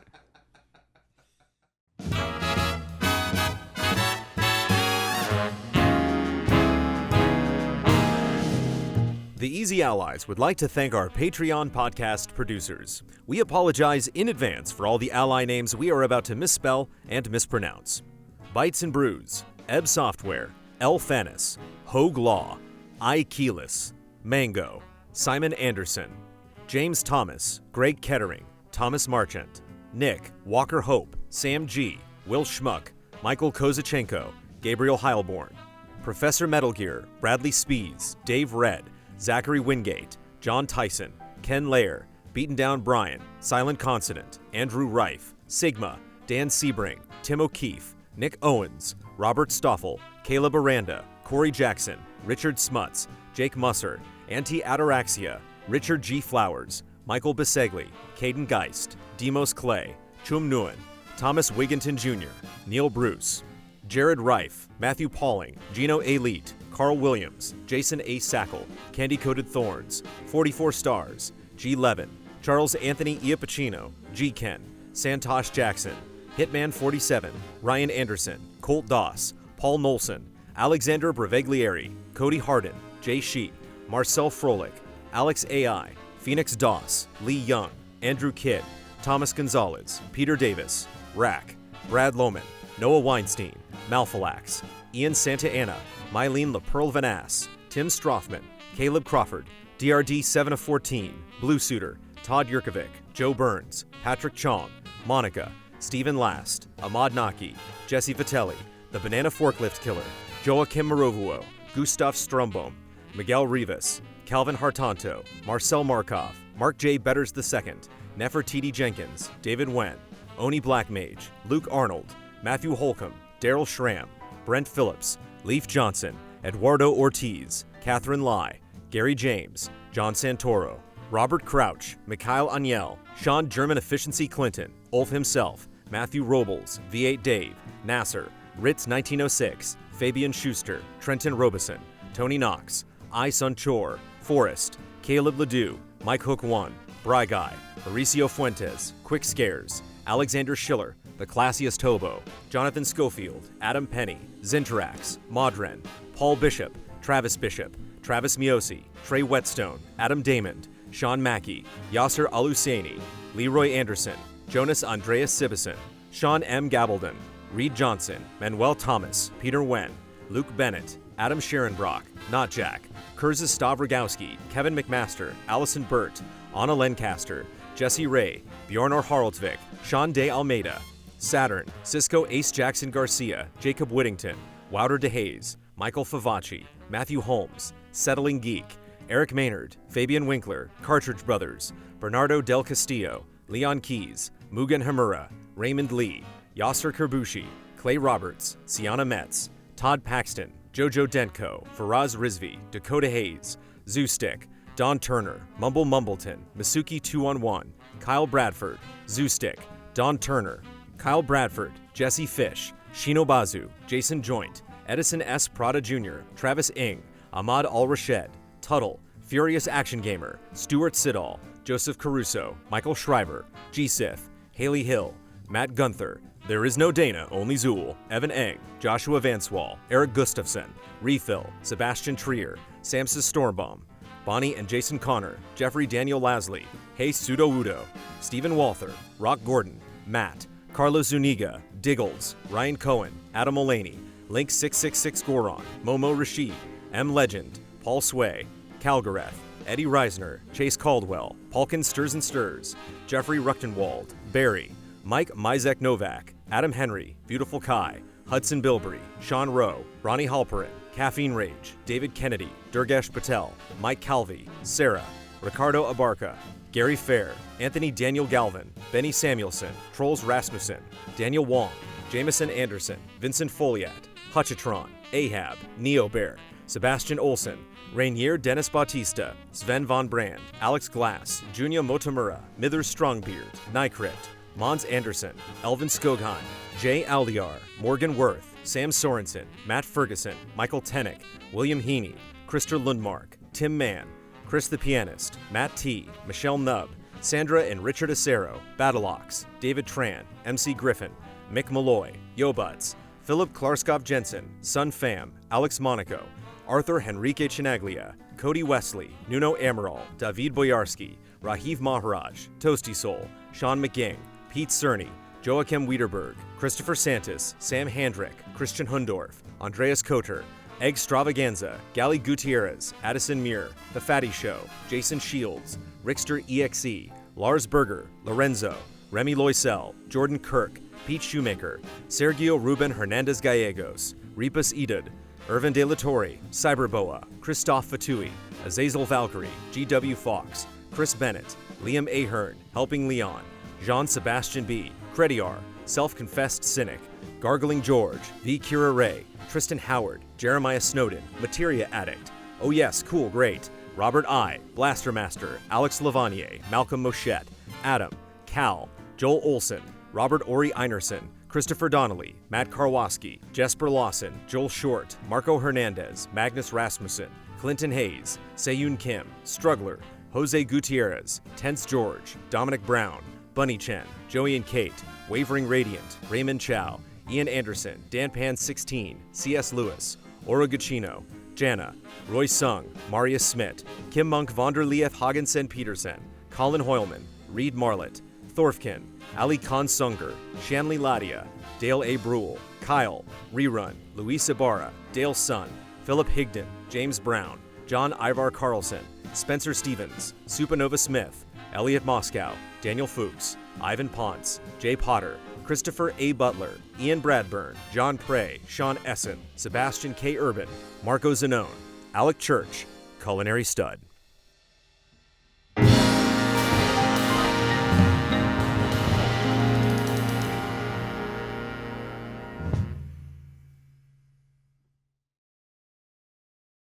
The Easy Allies would like to thank our Patreon podcast producers. We apologize in advance for all the ally names we are about to misspell and mispronounce. Bites and Brews, Ebb Software, El Fanis, Hogue Law, I Keyless, Mango, Simon Anderson, James Thomas, Greg Kettering, Thomas Marchant, Nick, Walker Hope, Sam G, Will Schmuck, Michael Kozachenko, Gabriel Heilborn, Professor Metal Gear, Bradley Spees, Dave Red, Zachary Wingate, John Tyson, Ken Lair, Beaten Down Brian, Silent Consonant, Andrew Reif, Sigma, Dan Sebring, Tim O'Keefe, Nick Owens, Robert Stoffel, Caleb Aranda, Corey Jackson, Richard Smuts, Jake Musser, Anti-Ataraxia, Richard G. Flowers, Michael Bisegli, Caden Geist, Demos Clay, Chum Nguyen, Thomas Wigginton Jr., Neil Bruce, Jared Reif, Matthew Pauling, Gino Elite, Carl Williams, Jason A. Sackle, Candy Coated Thorns, 44 Stars, G. Levin, Charles Anthony Iapicino, G. Ken, Santosh Jackson, Hitman 47, Ryan Anderson, Colt Doss, Paul Nolson, Alexander Breveglieri, Cody Hardin, Jay Sheet, Marcel Froelich, Alex AI, Phoenix Doss, Lee Young, Andrew Kidd, Thomas Gonzalez, Peter Davis, Rack, Brad Lohman, Noah Weinstein, Malphalax, Ian Santa Anna, Mylene LaPearl Vanass, Tim Strothman, Caleb Crawford, DRD 7 of 14, Blue Suitor, Todd Yurkovic, Joe Burns, Patrick Chong, Monica, Stephen Last, Ahmad Naki, Jesse Vitelli, The Banana Forklift Killer, Joachim Morovuo, Gustav Strombohm, Miguel Rivas, Calvin Hartanto, Marcel Markov, Mark J. Betters II, Nefertiti Jenkins, David Wen, Oni Blackmage, Luke Arnold, Matthew Holcomb, Daryl Schramm, Brent Phillips, Leaf Johnson, Eduardo Ortiz, Catherine Lai, Gary James, John Santoro, Robert Crouch, Mikhail Aniel, Sean German Efficiency Clinton, Ulf himself, Matthew Robles, V8 Dave, Nasser, Ritz 1906, Fabian Schuster, Trenton Robeson, Tony Knox, I Sun Chor, Forrest, Caleb Ledoux, Mike Hook 1, Bry Guy, Mauricio Fuentes, Quick Scares, Alexander Schiller, The Classiest Hobo, Jonathan Schofield, Adam Penny, Zinterax, Modren, Paul Bishop, Travis Miosi, Trey Whetstone, Adam Damond, Sean Mackey, Yasser Aluseni, Leroy Anderson, Jonas Andreas Sibison, Sean M. Gabaldon, Reed Johnson, Manuel Thomas, Peter Wen, Luke Bennett, Adam Sharonbrock, Not Jack, Kurza Stavrogowski, Kevin McMaster, Allison Burt, Anna Lencaster, Jesse Ray, Bjornor Haraldsvik, Sean De Almeida, Saturn, Cisco Ace Jackson Garcia, Jacob Whittington, Wouter DeHaze, Michael Favacci, Matthew Holmes, Settling Geek, Eric Maynard, Fabian Winkler, Cartridge Brothers, Bernardo Del Castillo, Leon Keys, Mugen Hamura, Raymond Lee, Yasser Kerbushi, Clay Roberts, Sienna Metz, Todd Paxton, Jojo Dentko, Faraz Rizvi, Dakota Hayes, Zoostick, Don Turner, Mumble Mumbleton, Masuki 2-on-1, Kyle Bradford, Zoostick, Don Turner, Kyle Bradford, Jesse Fish, Shinobazu, Jason Joint, Edison S. Prada Jr., Travis Ng, Ahmad Al-Rashed, Tuttle, Furious Action Gamer, Stuart Siddall, Joseph Caruso, Michael Shriver, G-Sith, Haley Hill, Matt Gunther, There Is No Dana, Only Zool, Evan Eng, Joshua Vanswall, Eric Gustafson, Refill, Sebastian Trier, Samson Stormbaum, Bonnie and Jason Connor, Jeffrey Daniel Lasley, Hey Pseudo Wudo, Stephen Walther, Rock Gordon, Matt, Carlos Zuniga, Diggles, Ryan Cohen, Adam Mullaney, Link666 Goron, Momo Rashid, M. Legend, Paul Sway, Calgareth, Eddie Reisner, Chase Caldwell, Palkin Stirs and Stirs, Jeffrey Ruchtenwald, Barry, Mike Mizek Novak, Adam Henry, Beautiful Kai, Hudson Bilbrey, Sean Rowe, Ronnie Halperin, Caffeine Rage, David Kennedy, Durgesh Patel, Mike Calvi, Sarah, Ricardo Abarca, Gary Fair, Anthony Daniel Galvin, Benny Samuelson, Trolls Rasmussen, Daniel Wong, Jameson Anderson, Vincent Foliat, Hutchitron, Ahab, Neo Bear, Sebastian Olsen, Rainier Dennis Bautista, Sven Von Brand, Alex Glass, Junya Motomura, Mithers Strongbeard, Nycrypt, Mons Anderson, Elvin Skogheim, Jay Aldiar, Morgan Worth, Sam Sorensen, Matt Ferguson, Michael Tennick, William Heaney, Krister Lundmark, Tim Mann, Chris the Pianist, Matt T, Michelle Nubb, Sandra and Richard Acero, Battleox, David Tran, MC Griffin, Mick Malloy, Yobuts, Philip Klarskov Jensen, Sun Pham, Alex Monaco, Arthur Henrique Chinaglia, Cody Wesley, Nuno Amaral, David Boyarski, Rahiv Maharaj, Toasty Soul, Sean McGing, Pete Cerny, Joachim Wiederberg, Christopher Santis, Sam Handrick, Christian Hundorf, Andreas Koter, Egg Stravaganza, Gally Gutierrez, Addison Muir, The Fatty Show, Jason Shields, Rickster EXE, Lars Berger, Lorenzo, Remy Loisel, Jordan Kirk, Pete Shoemaker, Sergio Ruben Hernandez Gallegos, Repus Edud, Irvin De La Torre, Cyberboa, Christoph Fatui, Azazel Valkyrie, GW Fox, Chris Bennett, Liam Ahern, Helping Leon, Jean-Sebastian B., Crediar, Self-Confessed Cynic, Gargling George, V. Kira Ray, Tristan Howard, Jeremiah Snowden, Materia Addict, Oh Yes, Cool, Great, Robert I., Blaster Master, Alex Lavanier, Malcolm Moschette, Adam, Cal, Joel Olson, Robert Ori Einerson, Christopher Donnelly, Matt Karwoski, Jesper Lawson, Joel Short, Marco Hernandez, Magnus Rasmussen, Clinton Hayes, Seyun Kim, Struggler, Jose Gutierrez, Tense George, Dominic Brown, Bunny Chen, Joey and Kate, Wavering Radiant, Raymond Chow, Ian Anderson, Dan 16, C.S. Lewis, Oro Guccino, Jana, Roy Sung, Marius Smith, Kim Monk Vonderlief Hagensen Petersen, Colin Hoylman, Reed Marlett, Thorfkin, Ali Khan Sunger, Shanley Ladia, Dale A. Brule, Kyle, Rerun, Luis Ibarra, Dale Sun, Philip Higdon, James Brown, John Ivar Carlson, Spencer Stevens, Supernova Smith, Elliot Moscow, Daniel Fuchs, Ivan Ponce, Jay Potter, Christopher A. Butler, Ian Bradburn, John Prey, Sean Essen, Sebastian K. Urban, Marco Zanone, Alec Church, Culinary Stud.